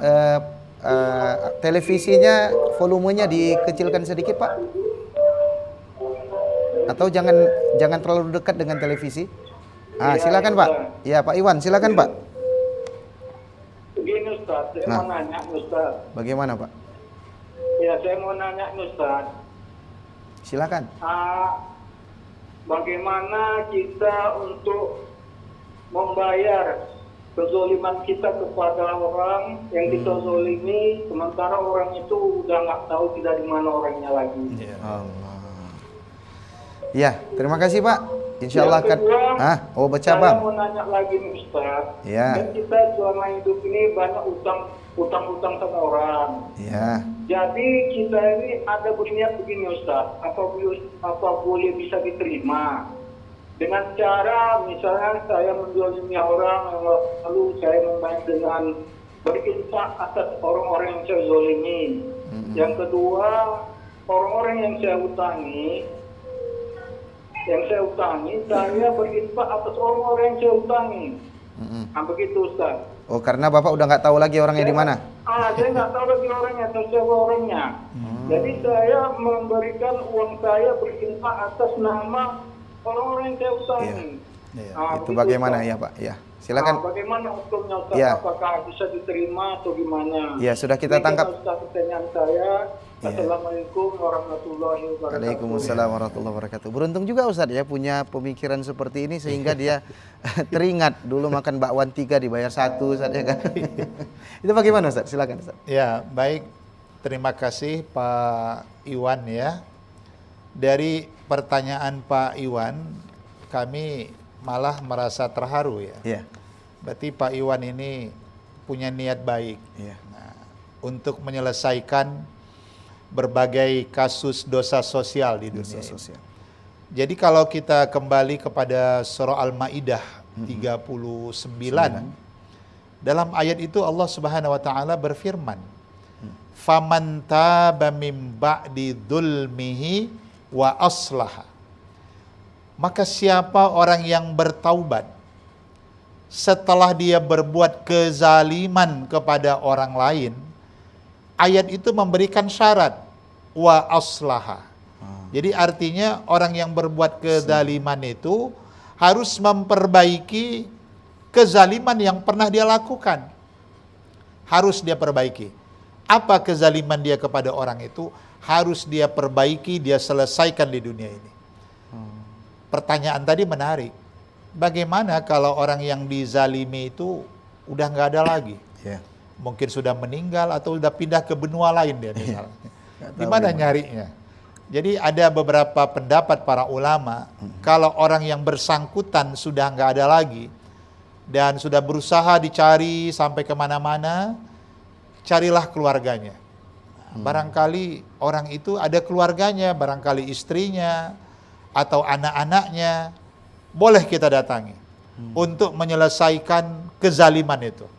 televisinya volumenya dikecilkan sedikit Pak. Atau jangan terlalu dekat dengan televisi. Silakan Pak. Ya Pak Iwan, silakan Pak. Begini Ustaz, saya mau nanya Ustaz. Bagaimana Pak? Ya, saya mau nanya Ustaz. Silakan. Bagaimana kita untuk membayar kezoliman kita kepada orang yang kita zolimi, sementara orang itu udah nggak tahu tidak di mana orangnya lagi. Ya, terima kasih Pak. Insya Allah akan. Baca Bang. Saya mau nanya lagi nih Ustaz. Ya. Kan kita selama hidup ini banyak utang sama orang. Ya. Jadi kita ini ada berniat begini Ustaz, apa boleh bisa diterima dengan cara misalnya saya menzalimi orang, lalu saya membayar dengan berinfak atas orang-orang yang saya zalimi. Yang kedua, orang-orang yang saya utangi, saya berinfak atas orang-orang yang saya utangi. Begitu Ustaz. Oh, karena Bapak udah nggak tahu lagi orangnya di mana? Saya nggak tahu lagi orangnya atau siapa orangnya. Jadi saya memberikan uang saya berinfak atas nama orang-orang yang saya utangi. Itu bagaimana ya Pak? Ya, silakan. Bagaimana hukumnya Ustaz? Ya. Apakah bisa diterima atau gimana? Ya, sudah kita tangkap. Ustaz, pertanyaan saya. Assalamualaikum warahmatullahi wabarakatuh. Waalaikumsalam warahmatullahi wabarakatuh. Beruntung juga Ustaz ya punya pemikiran seperti ini sehingga dia teringat dulu makan bakwan 3 dibayar 1 Ustaz ya kan. Itu bagaimana Ustaz? Silakan Ustaz. Ya, baik. Terima kasih Pak Iwan ya. Dari pertanyaan Pak Iwan, kami malah merasa terharu ya. Iya. Berarti Pak Iwan ini punya niat baik. Iya. Nah, untuk menyelesaikan berbagai kasus dosa sosial di dunia ini. Jadi kalau kita kembali kepada surah Al-Maidah 39, dalam ayat itu Allah Subhanahu wa taala berfirman, "Faman taba mim ba'di dzulmihi wa aslaha." Maka siapa orang yang bertaubat setelah dia berbuat kezaliman kepada orang lain, ayat itu memberikan syarat wa aslaha. Jadi artinya orang yang berbuat kezaliman itu harus memperbaiki kezaliman yang pernah dia lakukan. Harus dia perbaiki. Apa kezaliman dia kepada orang itu? Harus dia perbaiki, dia selesaikan di dunia ini. Pertanyaan tadi menarik. Bagaimana kalau orang yang dizalimi itu udah nggak ada lagi? Mungkin sudah meninggal atau sudah pindah ke benua lain dia misalnya. Di mana nyarinya? Jadi ada beberapa pendapat para ulama, kalau orang yang bersangkutan sudah nggak ada lagi dan sudah berusaha dicari sampai kemana-mana, carilah keluarganya. Barangkali orang itu ada keluarganya, barangkali istrinya atau anak-anaknya, boleh kita datangi untuk menyelesaikan kezaliman itu.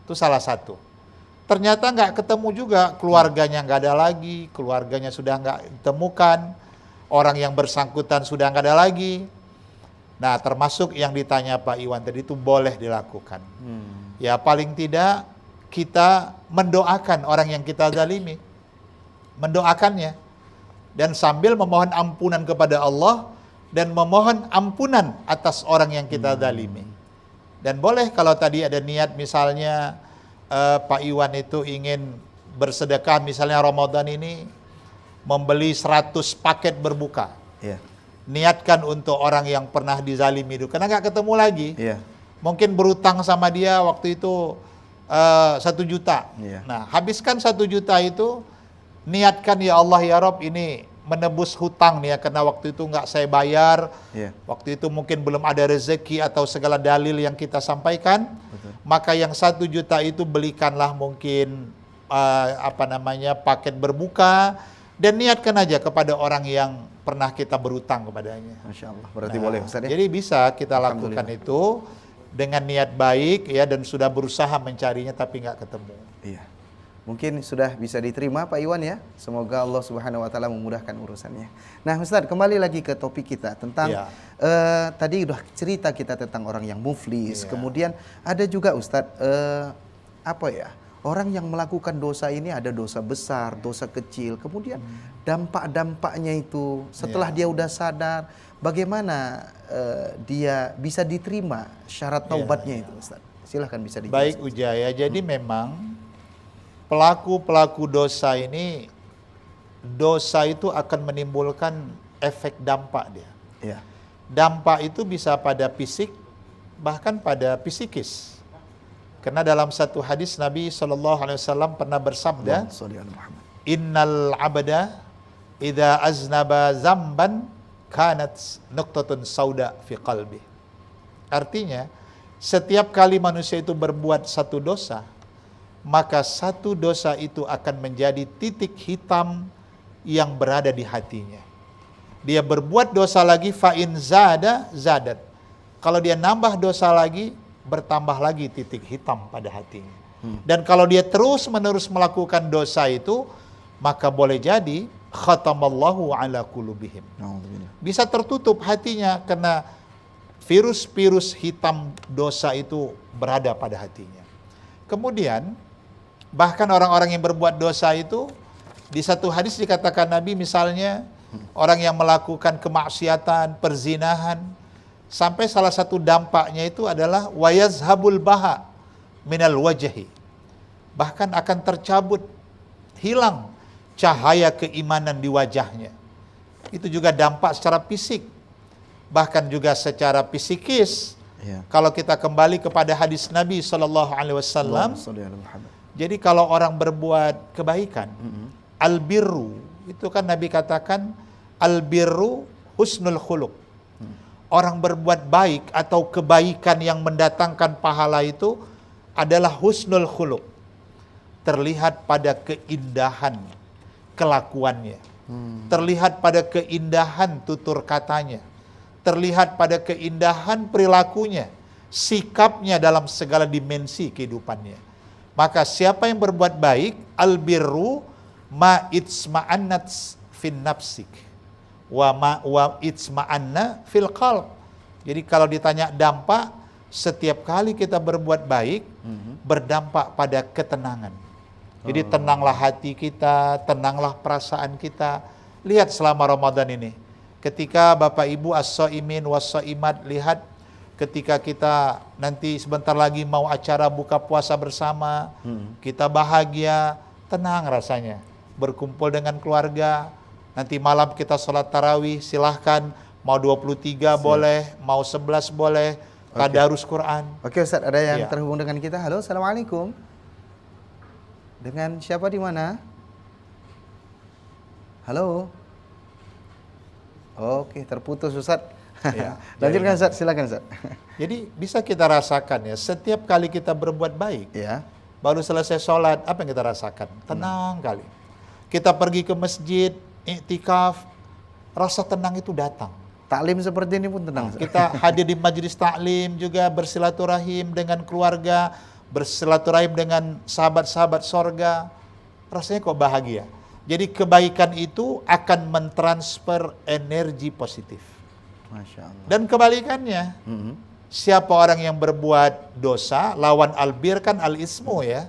Itu salah satu. Ternyata nggak ketemu juga, keluarganya nggak ada lagi, keluarganya sudah nggak ditemukan, orang yang bersangkutan sudah nggak ada lagi. Nah, termasuk yang ditanya Pak Iwan tadi itu boleh dilakukan. Ya paling tidak kita mendoakan orang yang kita zalimi, mendoakannya, dan sambil memohon ampunan kepada Allah dan memohon ampunan atas orang yang kita zalimi. Dan boleh kalau tadi ada niat misalnya Pak Iwan itu ingin bersedekah, misalnya Ramadan ini membeli 100 paket berbuka. Niatkan untuk orang yang pernah dizalimi itu, karena nggak ketemu lagi. Mungkin berutang sama dia waktu itu 1 juta. Nah, habiskan 1 juta itu, niatkan ya Allah ya Rob, ini menebus hutang nih ya, karena waktu itu nggak saya bayar. Waktu itu mungkin belum ada rezeki atau segala dalil yang kita sampaikan. Maka yang 1 juta itu belikanlah mungkin paket berbuka, Dan niatkan aja kepada orang yang pernah kita berutang kepadanya. Masya Allah, berarti boleh Ustaz ya? Jadi bisa kita lakukan itu dengan niat baik ya, dan sudah berusaha mencarinya tapi nggak ketemu. Iya. Mungkin sudah bisa diterima Pak Iwan ya. Semoga Allah Subhanahu wa taala memudahkan urusannya. Nah, Ustaz, kembali lagi ke topik kita tentang tadi udah cerita kita tentang orang yang muflis. Kemudian ada juga Ustaz orang yang melakukan dosa ini ada dosa besar, dosa kecil. Kemudian dampak-dampaknya itu setelah dia udah sadar, bagaimana dia bisa diterima syarat taubatnya itu Ustaz? Silahkan bisa dijelaskan. Baik Ujaya, jadi memang pelaku-pelaku dosa ini, dosa itu akan menimbulkan efek dampak dia. Ya. Dampak itu bisa pada fisik, bahkan pada psikis. Karena dalam satu hadis Nabi SAW pernah bersabda, Innal abda idza aznaba zamban kanat nuqtatun sauda fi qalbi. Artinya, setiap kali manusia itu berbuat satu dosa, maka satu dosa itu akan menjadi titik hitam yang berada di hatinya. Dia berbuat dosa lagi, fa'in zada zadat. Kalau dia nambah dosa lagi, bertambah lagi titik hitam pada hatinya. Dan kalau dia terus-menerus melakukan dosa itu, maka boleh jadi khatamallahu ala qulubihim. Bisa tertutup hatinya karena virus-virus hitam dosa itu berada pada hatinya. Kemudian bahkan orang-orang yang berbuat dosa itu, di satu hadis dikatakan Nabi misalnya, orang yang melakukan kemaksiatan, perzinahan, sampai salah satu dampaknya itu adalah wayazhabul baha minal wajhi. Bahkan akan tercabut, hilang cahaya keimanan di wajahnya. Itu juga dampak secara fisik. Bahkan juga secara psikis. Kalau kita kembali kepada hadis Nabi SAW, jadi kalau orang berbuat kebaikan, albirru, itu kan Nabi katakan, albirru husnul khuluq. Orang berbuat baik atau kebaikan yang mendatangkan pahala itu adalah husnul khuluq. Terlihat pada keindahan kelakuannya. Terlihat pada keindahan tutur katanya. Terlihat pada keindahan perilakunya. Sikapnya dalam segala dimensi kehidupannya. Maka siapa yang berbuat baik, albirru ma itsma'annat fin nafsik wa itsma'anna fil qalb. Jadi kalau ditanya dampak, setiap kali kita berbuat baik berdampak pada ketenangan. Jadi tenanglah hati kita, tenanglah perasaan kita. Lihat selama Ramadan ini, ketika Bapak Ibu as-shaimin was-shaimat, lihat ketika kita nanti sebentar lagi mau acara buka puasa bersama, kita bahagia, tenang rasanya. Berkumpul dengan keluarga, nanti malam kita sholat tarawih, silahkan, mau 23 boleh, mau 11 boleh, tadarus Quran. Oke Ustaz, ada yang terhubung dengan kita. Halo, Assalamualaikum. Dengan siapa di mana? Halo. Oke, terputus Ustaz. Lanjutkan Ustaz, silakan Ustaz. Jadi bisa kita rasakan ya, setiap kali kita berbuat baik, baru selesai sholat, apa yang kita rasakan? Tenang kali. Kita pergi ke masjid, iktikaf, rasa tenang itu datang. Taklim seperti ini pun tenang. Kita hadir di majelis taklim juga, bersilaturahim dengan keluarga, bersilaturahim dengan sahabat-sahabat sorga, rasanya kok bahagia. Jadi kebaikan itu akan mentransfer energi positif. Masya Allah. Dan kebalikannya, siapa orang yang berbuat dosa, lawan albir kan al-ismu ya.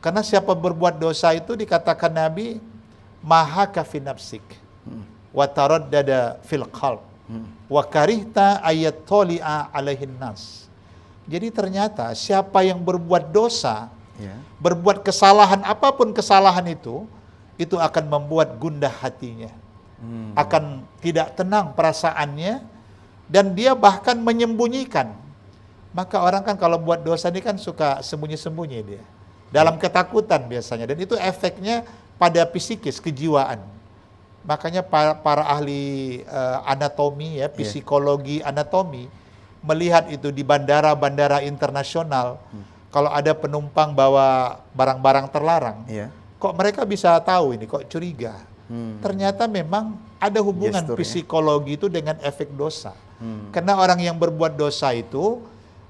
Karena siapa berbuat dosa itu dikatakan Nabi, mahaka fi nafsik, wa taraddada fil qalb, wa karihta ayat toli'a alaihin nas. Jadi ternyata siapa yang berbuat dosa, berbuat kesalahan, apapun kesalahan itu akan membuat gundah hatinya. Akan tidak tenang perasaannya, dan dia bahkan menyembunyikan. Maka orang kan kalau buat dosa ini kan suka sembunyi-sembunyi dia, dalam ketakutan biasanya, dan itu efeknya pada psikis, kejiwaan. Makanya para ahli anatomi ya, psikologi anatomi melihat itu di bandara-bandara internasional, kalau ada penumpang bawa barang-barang terlarang, kok mereka bisa tahu ini, kok curiga. ternyata memang ada hubungan Gestur, ya. psikologi itu dengan efek dosa. Karena orang yang berbuat dosa itu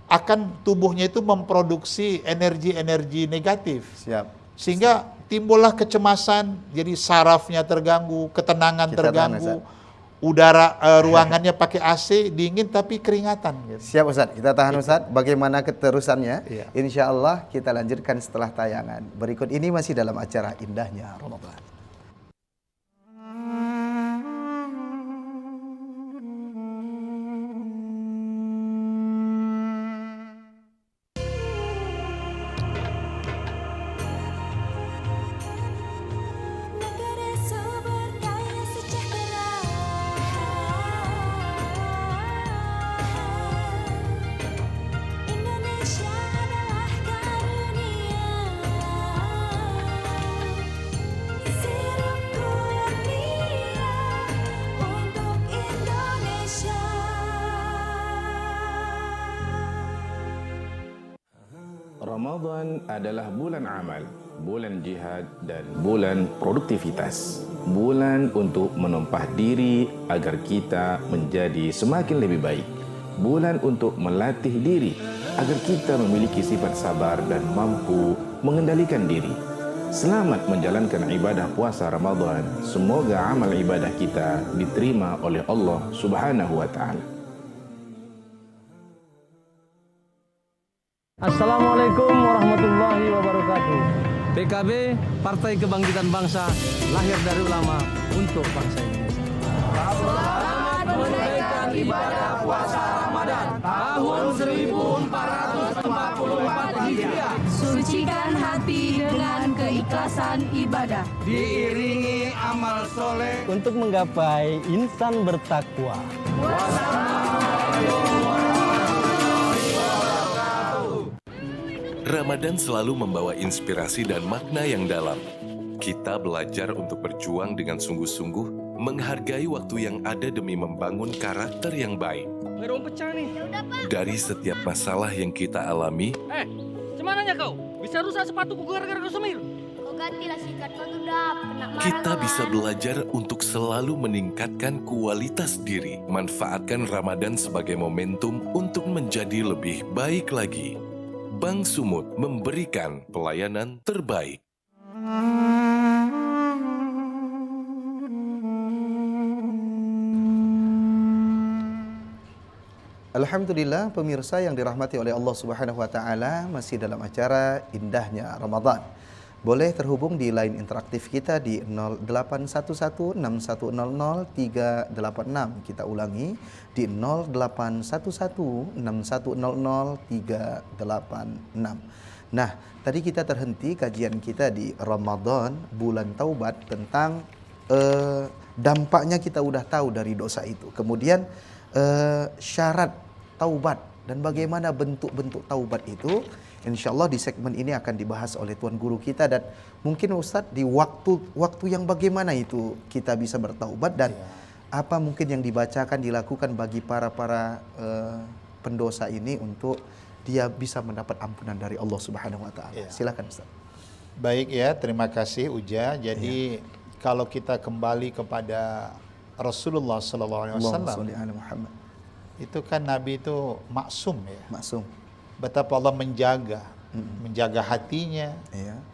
akan tubuhnya itu memproduksi energi-energi negatif. Sehingga timbullah kecemasan, jadi sarafnya terganggu, ketenangan Kita terganggu, tahan, udara ruangannya pakai AC, dingin tapi keringatan. Gitu. Siap Ustaz, kita tahan Ustaz. Bagaimana keterusannya? Iya. Insya Allah kita lanjutkan setelah tayangan. Berikut ini masih dalam acara Indahnya Ramadan. Ramadan adalah bulan amal, bulan jihad dan bulan produktivitas. Bulan untuk menumpah diri agar kita menjadi semakin lebih baik. Bulan untuk melatih diri agar kita memiliki sifat sabar dan mampu mengendalikan diri. Selamat menjalankan ibadah puasa Ramadan. Semoga amal ibadah kita diterima oleh Allah Subhanahu wa taala. Assalamualaikum warahmatullahi wabarakatuh. PKB, Partai Kebangkitan Bangsa, lahir dari ulama untuk bangsa Indonesia. Selamat menunaikan ibadah puasa Ramadan tahun 1444 Hijriah. Sucikan hati dengan keikhlasan ibadah. Diiringi amal soleh untuk menggapai insan bertakwa. Ramadan selalu membawa inspirasi dan makna yang dalam. Kita belajar untuk berjuang dengan sungguh-sungguh, menghargai waktu yang ada demi membangun karakter yang baik. Ngerong pecah nih. Dari setiap masalah yang kita alami, Cemananya kau? Bisa rusak sepatuku gara-gara kau semir. Kau gantilah sikat kau dudap, kena marah kita bisa kawan. belajar untuk selalu meningkatkan kualitas diri. Manfaatkan Ramadan sebagai momentum untuk menjadi lebih baik lagi. Bank Sumut memberikan pelayanan terbaik. Alhamdulillah pemirsa yang dirahmati oleh Allah Subhanahu wa taala, masih dalam acara Indahnya Ramadan. Boleh terhubung di line interaktif kita di 081161000386. Kita ulangi di 081161000386. Nah, tadi kita terhenti kajian kita di Ramadan, bulan taubat, tentang dampaknya kita udah tahu dari dosa itu. Kemudian syarat taubat dan bagaimana bentuk-bentuk taubat itu, insya Allah di segmen ini akan dibahas oleh Tuan Guru kita. Dan mungkin Ustadz di waktu yang bagaimana itu kita bisa bertaubat, dan apa mungkin yang dibacakan, dilakukan bagi para pendosa ini untuk dia bisa mendapat ampunan dari Allah Subhanahu wa taala. Silakan Ustaz. Baik ya, terima kasih Uja. Jadi kalau kita kembali kepada Rasulullah SAW, itu kan Nabi itu maksum ya. Maksum. Betapa Allah menjaga hatinya,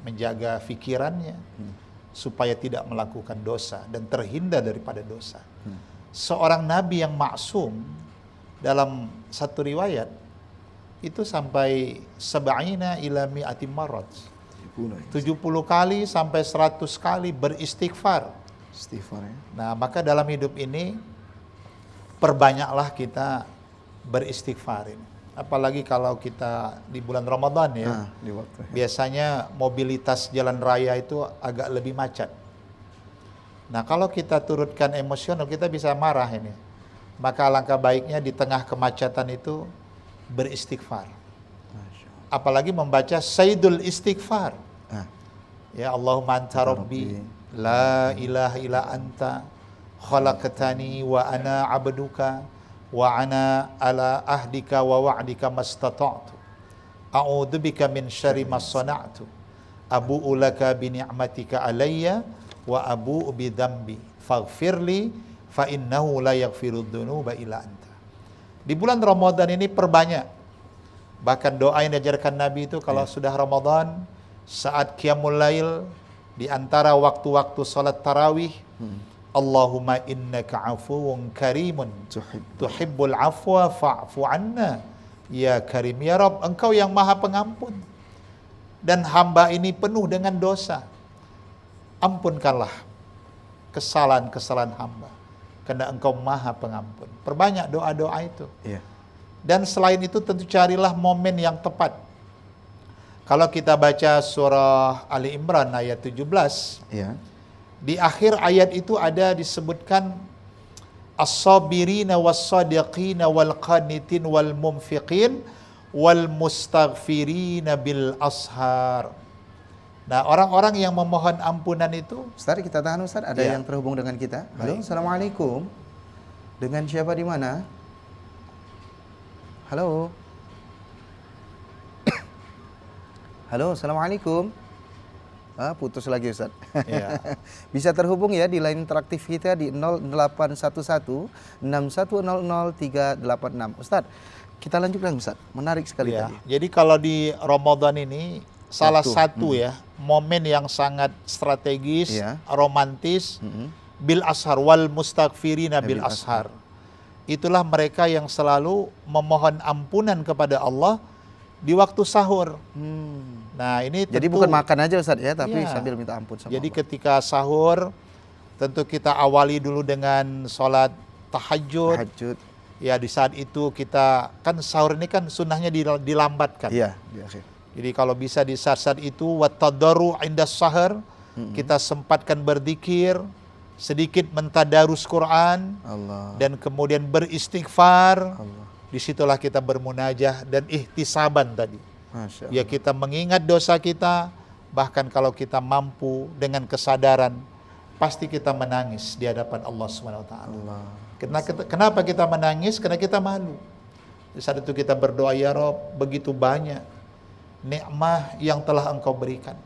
menjaga fikirannya, supaya tidak melakukan dosa dan terhindar daripada dosa. Seorang Nabi yang maksum, dalam satu riwayat itu sampai 70 ila mi'ati marrat, 70 kali sampai 100 kali beristighfar. Nah, maka dalam hidup ini perbanyaklah kita beristighfar ini. Apalagi kalau kita di bulan Ramadan ya. Biasanya mobilitas jalan raya itu agak lebih macet. Nah, kalau kita turutkan emosional, kita bisa marah ini. Maka alangkah baiknya di tengah kemacetan itu beristighfar. Apalagi membaca Sayyidul Istighfar. Ya Allahumma anta rabbi la ilaha illa anta khalaqtani wa ana abduka wa ana ala ahdika wa wa'dika mastata'tu a'udzubika min syarri ma sana'tu abu'u laka bi ni'matika alayya wa abu'u bidzambi faghfirli fa innahu la yaghfirudz dzunuba illa anta. Di bulan Ramadan ini perbanyak. Bahkan doa yang diajarkan Nabi itu kalau sudah Ramadan, saat qiyamul lail, di antara waktu-waktu salat tarawih, Allahumma innaka afuwun karimun tuhibbul afwa fa'fu anna ya karim. Ya Rabb, engkau yang maha pengampun dan hamba ini penuh dengan dosa, ampunkanlah kesalahan-kesalahan hamba karena engkau maha pengampun. Perbanyak doa-doa itu. Dan selain itu tentu carilah momen yang tepat. Kalau kita baca surah Ali Imran ayat 17, di akhir ayat itu ada disebutkan as-sabirina was-sadiqina wal qanitin wal mumfiqin wal mustaghfirina bil ashar. Nah, orang-orang yang memohon ampunan itu, Ustaz, kita tahan Ustaz, ada yang terhubung dengan kita. Halo, Assalamualaikum. Dengan siapa di mana? Halo. Halo, Assalamualaikum. Putus lagi Ustaz. Bisa terhubung ya di line interaktif kita di 0811 6100 386. Ustaz, kita lanjutkan Ustaz. Menarik sekali tadi. Jadi kalau di Ramadan ini salah satu momen yang sangat strategis, romantis, bil ashar wal mustaghfirina bil ashar. Itulah mereka yang selalu memohon ampunan kepada Allah di waktu sahur. Nah, ini jadi bukan makan aja Ustaz ya, tapi sambil minta ampun sama Jadi Allah. ketika sahur tentu kita awali dulu dengan sholat tahajud. Ya, di saat itu kita kan sahur ini kan sunnahnya dilambatkan. Iya, di akhir. Jadi kalau bisa di saat-saat itu wattadarru indas sahar, kita sempatkan berzikir, sedikit mentadarus Quran, dan kemudian beristighfar. Disitulah kita bermunajah dan ihtisaban tadi. Ya, kita mengingat dosa kita, bahkan kalau kita mampu dengan kesadaran, pasti kita menangis di hadapan Allah SWT. Kenapa kita menangis? Karena kita malu. Di saat itu kita berdoa, ya Rabb, begitu banyak nikmah yang telah Engkau berikan,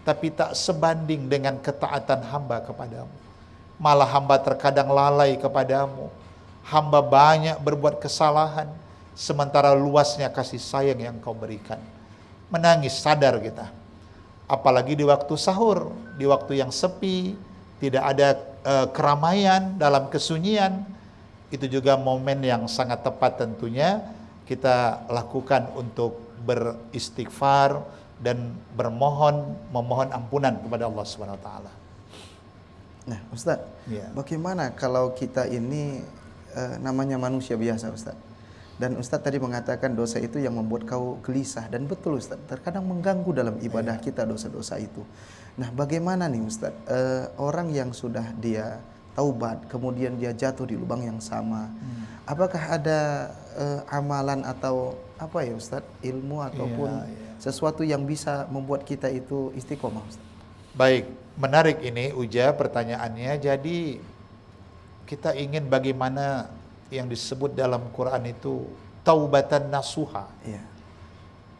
tapi tak sebanding dengan ketaatan hamba kepadamu. Malah hamba terkadang lalai kepadamu. Hamba banyak berbuat kesalahan, sementara luasnya kasih sayang yang Engkau berikan. Menangis, sadar kita. Apalagi di waktu sahur, di waktu yang sepi, tidak ada keramaian, dalam kesunyian. Itu juga momen yang sangat tepat tentunya kita lakukan untuk beristighfar dan memohon ampunan kepada Allah SWT. Nah, Ustaz, bagaimana kalau kita ini namanya manusia biasa, Ustaz? Dan Ustaz tadi mengatakan dosa itu yang membuat kau gelisah, dan betul Ustaz, terkadang mengganggu dalam ibadah kita dosa-dosa itu. Nah, bagaimana nih Ustaz, orang yang sudah dia taubat, kemudian dia jatuh di lubang yang sama, apakah ada amalan atau apa ya Ustaz, ilmu ataupun sesuatu yang bisa membuat kita itu istiqomah, Ustaz? Baik, menarik ini Uja pertanyaannya. Jadi kita ingin bagaimana yang disebut dalam Quran itu taubatan nasuha.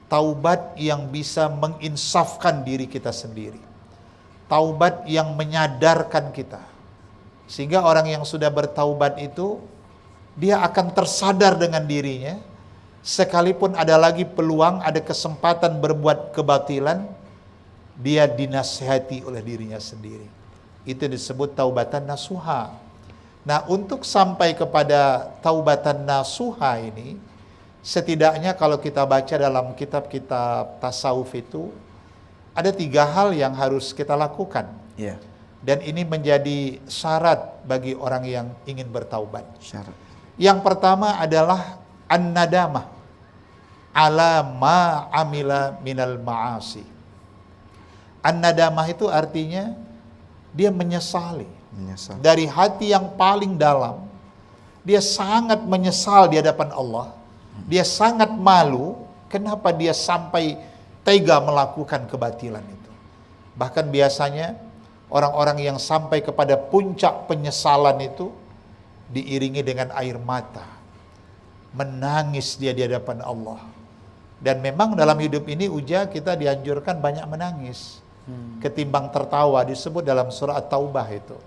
Taubat yang bisa menginsafkan diri kita sendiri. Taubat yang menyadarkan kita. Sehingga orang yang sudah bertaubat itu, dia akan tersadar dengan dirinya, sekalipun ada lagi peluang, ada kesempatan berbuat kebatilan, dia dinasihati oleh dirinya sendiri. Itu disebut taubatan nasuha. Nah, untuk sampai kepada taubatan nasuha ini, setidaknya kalau kita baca dalam kitab-kitab tasawuf itu, ada 3 hal yang harus kita lakukan. Dan ini menjadi syarat bagi orang yang ingin bertaubat. Yang pertama adalah an-nadamah ala ma amila minal ma'asi. An-nadamah itu artinya dia menyesali. Dari hati yang paling dalam, dia sangat menyesal di hadapan Allah. Dia sangat malu kenapa dia sampai tega melakukan kebatilan itu. Bahkan biasanya orang-orang yang sampai kepada puncak penyesalan itu diiringi dengan air mata. Menangis dia di hadapan Allah. Dan memang dalam hidup ini Uja kita dianjurkan banyak menangis. ketimbang tertawa, disebut dalam surah At-Taubah itu.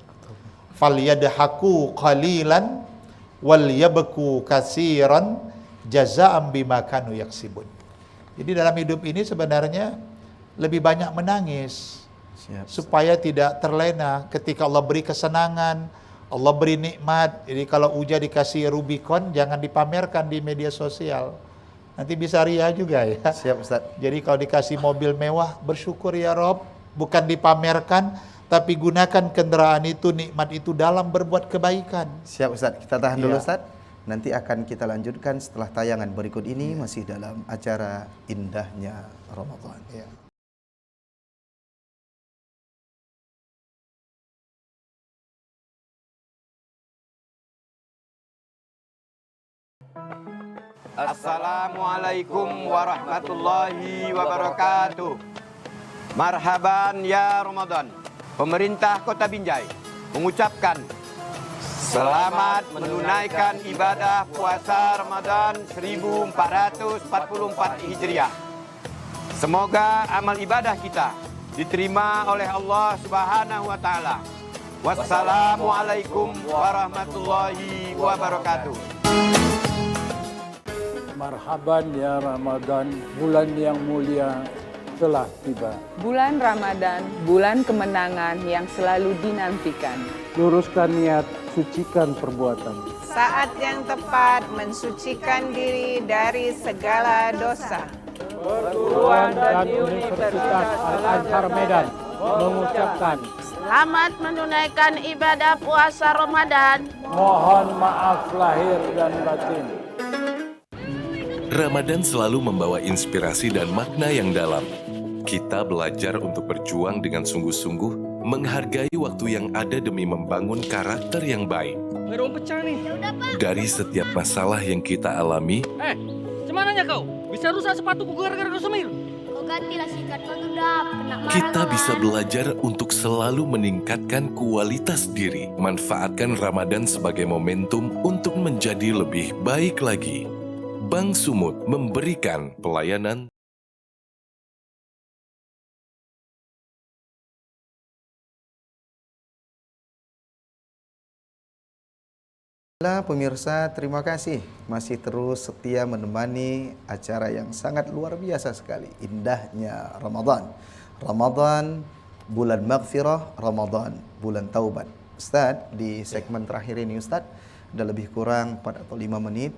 Falyadhaku qalilan wal yabku katsiran jazaa'an bima kanu yaksibun. Jadi dalam hidup ini sebenarnya lebih banyak menangis supaya tidak terlena ketika Allah beri kesenangan, Allah beri nikmat. Jadi kalau Uja dikasih Rubicon, jangan dipamerkan di media sosial. Nanti bisa ria juga ya. Siap Ustaz. Jadi kalau dikasih mobil mewah, bersyukur ya Rob, bukan dipamerkan, tapi gunakan kendaraan itu, nikmat itu dalam berbuat kebaikan. Siap Ustaz, kita tahan dulu Iya. Ustaz. Nanti akan kita lanjutkan setelah tayangan berikut ini, masih dalam acara Indahnya Ramadan. Ya. Assalamualaikum warahmatullahi wabarakatuh. Marhaban ya Ramadan. Pemerintah Kota Binjai mengucapkan selamat menunaikan ibadah puasa Ramadan 1444 Hijriah. Semoga amal ibadah kita diterima oleh Allah Subhanahu wa taala. Wassalamualaikum warahmatullahi wabarakatuh. Marhaban ya Ramadan, bulan yang mulia telah tiba. Bulan Ramadan, bulan kemenangan yang selalu dinantikan. Luruskan niat, sucikan perbuatan. Saat yang tepat mensucikan diri dari segala dosa. Perguruan dan Universitas Al-Azhar Medan mengucapkan Selamat menunaikan ibadah puasa Ramadan. mohon maaf lahir dan batin. Ramadan selalu membawa inspirasi dan makna yang dalam. Kita belajar untuk berjuang dengan sungguh-sungguh, menghargai waktu yang ada demi membangun karakter yang baik. Ngerong pecah nih. Dari setiap masalah yang kita alami, Cemananya kau? Bisa rusak sepatuku gara-gara kau semir. Kau gantilah sikat pengedap, kena marah kita kawan. bisa belajar untuk selalu meningkatkan kualitas diri. Manfaatkan Ramadan sebagai momentum untuk menjadi lebih baik lagi. Bank Sumut memberikan pelayanan. Pemirsa, terima kasih masih terus setia menemani acara yang sangat luar biasa sekali, Indahnya Ramadan. Ramadan bulan maghfirah, Ramadan bulan taubat. Ustaz, di segmen terakhir ini Ustaz, ada lebih kurang 4 atau 5 menit,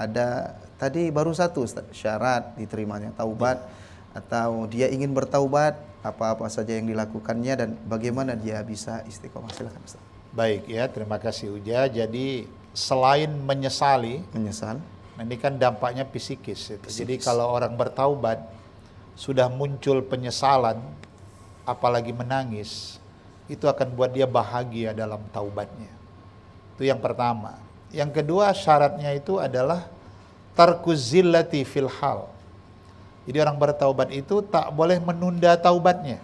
ada tadi baru satu Ustaz, syarat diterimanya taubat, atau dia ingin bertaubat, apa-apa saja yang dilakukannya dan bagaimana dia bisa istiqomah. Silakan Ustaz. Baik ya, terima kasih Uja. Jadi selain menyesal, ini kan dampaknya psikis. Jadi kalau orang bertaubat sudah muncul penyesalan, apalagi menangis, itu akan buat dia bahagia dalam taubatnya. Itu yang pertama. Yang kedua, syaratnya itu adalah tarkuz zillati fil hal. Jadi orang bertaubat itu tak boleh menunda taubatnya.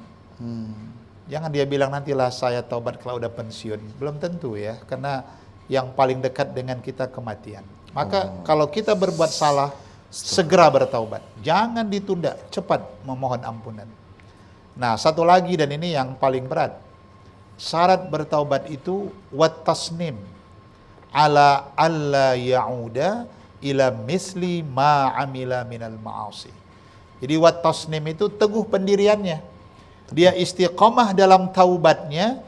Jangan dia bilang nantilah saya taubat kalau udah pensiun. Belum tentu ya, karena yang paling dekat dengan kita kematian. Maka kalau kita berbuat salah, segera bertaubat. Jangan ditunda, cepat memohon ampunan. Nah, satu lagi dan ini yang paling berat. Syarat bertaubat itu wat tasnim ala alla ya'uda ila misli ma amila minal ma'asi. Jadi wat tasnim itu teguh pendiriannya. Dia istiqomah dalam taubatnya,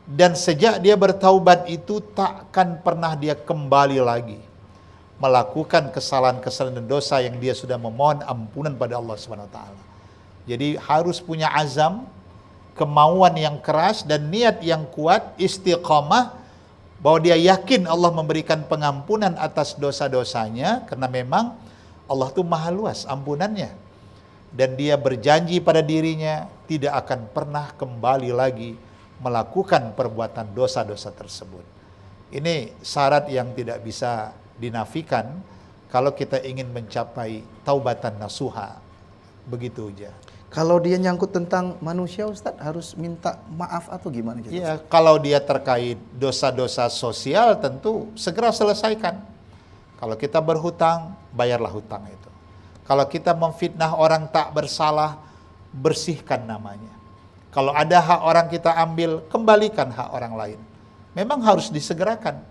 dan sejak dia bertaubat itu takkan pernah dia kembali lagi melakukan kesalahan-kesalahan dan dosa yang dia sudah memohon ampunan pada Allah SWT. Jadi harus punya azam, kemauan yang keras dan niat yang kuat, istiqomah, bahwa dia yakin Allah memberikan pengampunan atas dosa-dosanya, karena memang Allah itu maha luas ampunannya. Dan dia berjanji pada dirinya tidak akan pernah kembali lagi melakukan perbuatan dosa-dosa tersebut. Ini syarat yang tidak bisa dinafikan kalau kita ingin mencapai taubatan nasuha. Begitu aja. Kalau dia nyangkut tentang manusia Ustadz, harus minta maaf atau gimana gitu? Iya, kalau dia terkait dosa-dosa sosial tentu segera selesaikan. Kalau kita berhutang, bayarlah hutang itu. Kalau kita memfitnah orang tak bersalah, bersihkan namanya. Kalau ada hak orang kita ambil, kembalikan hak orang lain. Memang harus disegerakan.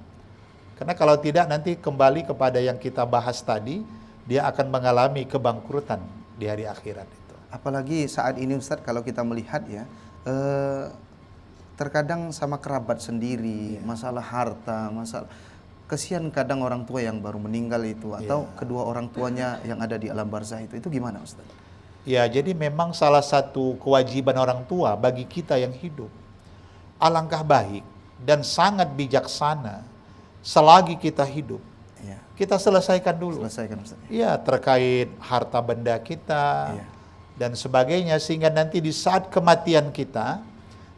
Karena kalau tidak nanti kembali kepada yang kita bahas tadi, dia akan mengalami kebangkrutan di hari akhirat itu. Apalagi saat ini Ustadz, kalau kita melihat ya, terkadang sama kerabat sendiri, masalah harta, masalah kesian kadang orang tua yang baru meninggal itu, atau kedua orang tuanya yang ada di alam barzah itu gimana Ustadz? Ya, jadi memang salah satu kewajiban orang tua bagi kita yang hidup, alangkah baik dan sangat bijaksana selagi kita hidup, kita selesaikan dulu. Ya, terkait harta benda kita dan sebagainya, sehingga nanti di saat kematian kita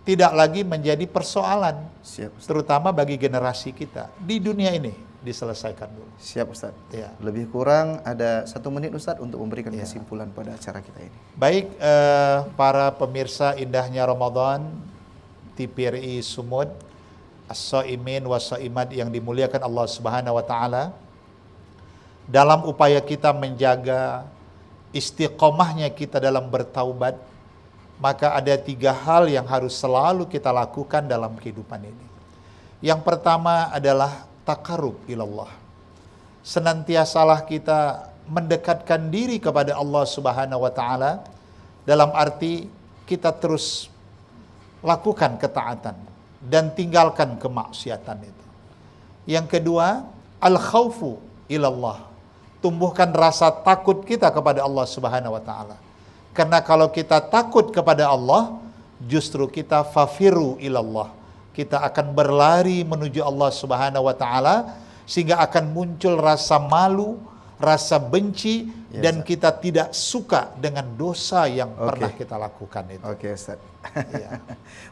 tidak lagi menjadi persoalan, terutama bagi generasi kita di dunia ini. Diselesaikan dulu. Siap Ustaz. Ya. Lebih kurang ada 1 menit Ustaz untuk memberikan kesimpulan pada acara kita ini. Baik, para pemirsa indahnya Ramadan, TVRI Sumut, As-Shaimin was-Shaimat yang dimuliakan Allah Subhanahu wa taala. Dalam upaya kita menjaga istiqomahnya kita dalam bertaubat, maka ada 3 hal yang harus selalu kita lakukan dalam kehidupan ini. Yang pertama adalah takarrub ilallah. Senantiasalah kita mendekatkan diri kepada Allah Subhanahu wa taala, dalam arti kita terus lakukan ketaatan dan tinggalkan kemaksiatan itu. Yang kedua, al-khaufu ilallah. Tumbuhkan rasa takut kita kepada Allah Subhanahu wa taala. Karena kalau kita takut kepada Allah, justru kita fafiru ilallah. Kita akan berlari menuju Allah Subhanahu wa taala, sehingga akan muncul rasa malu, rasa benci, dan kita tidak suka dengan dosa yang pernah kita lakukan itu. Oke Ustaz.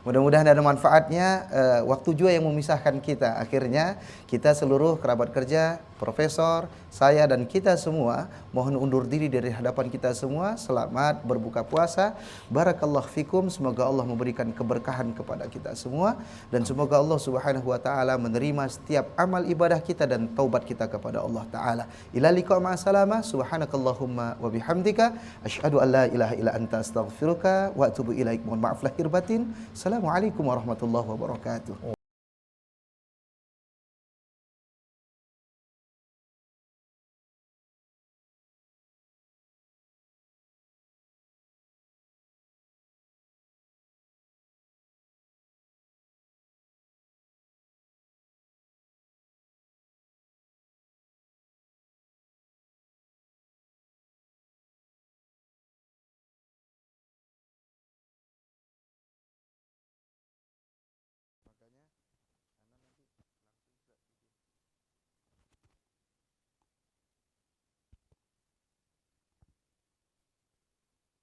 Mudah-mudahan ada manfaatnya. Waktu juga yang memisahkan kita. Akhirnya kita seluruh kerabat kerja, profesor, saya dan kita semua mohon undur diri dari hadapan kita semua. Selamat berbuka puasa. Barakallahu fikum. Semoga Allah memberikan keberkahan kepada kita semua, dan semoga Allah Subhanahu wa taala menerima setiap amal ibadah kita dan taubat kita kepada Allah taala. Ila liqa ma'asalamah. Subhanakallahumma wa bihamdika asyhadu an la ilaha illa anta astaghfiruka wa atubu ilaik. Mohon maaf lahir batin. Assalamualaikum warahmatullahi wabarakatuh.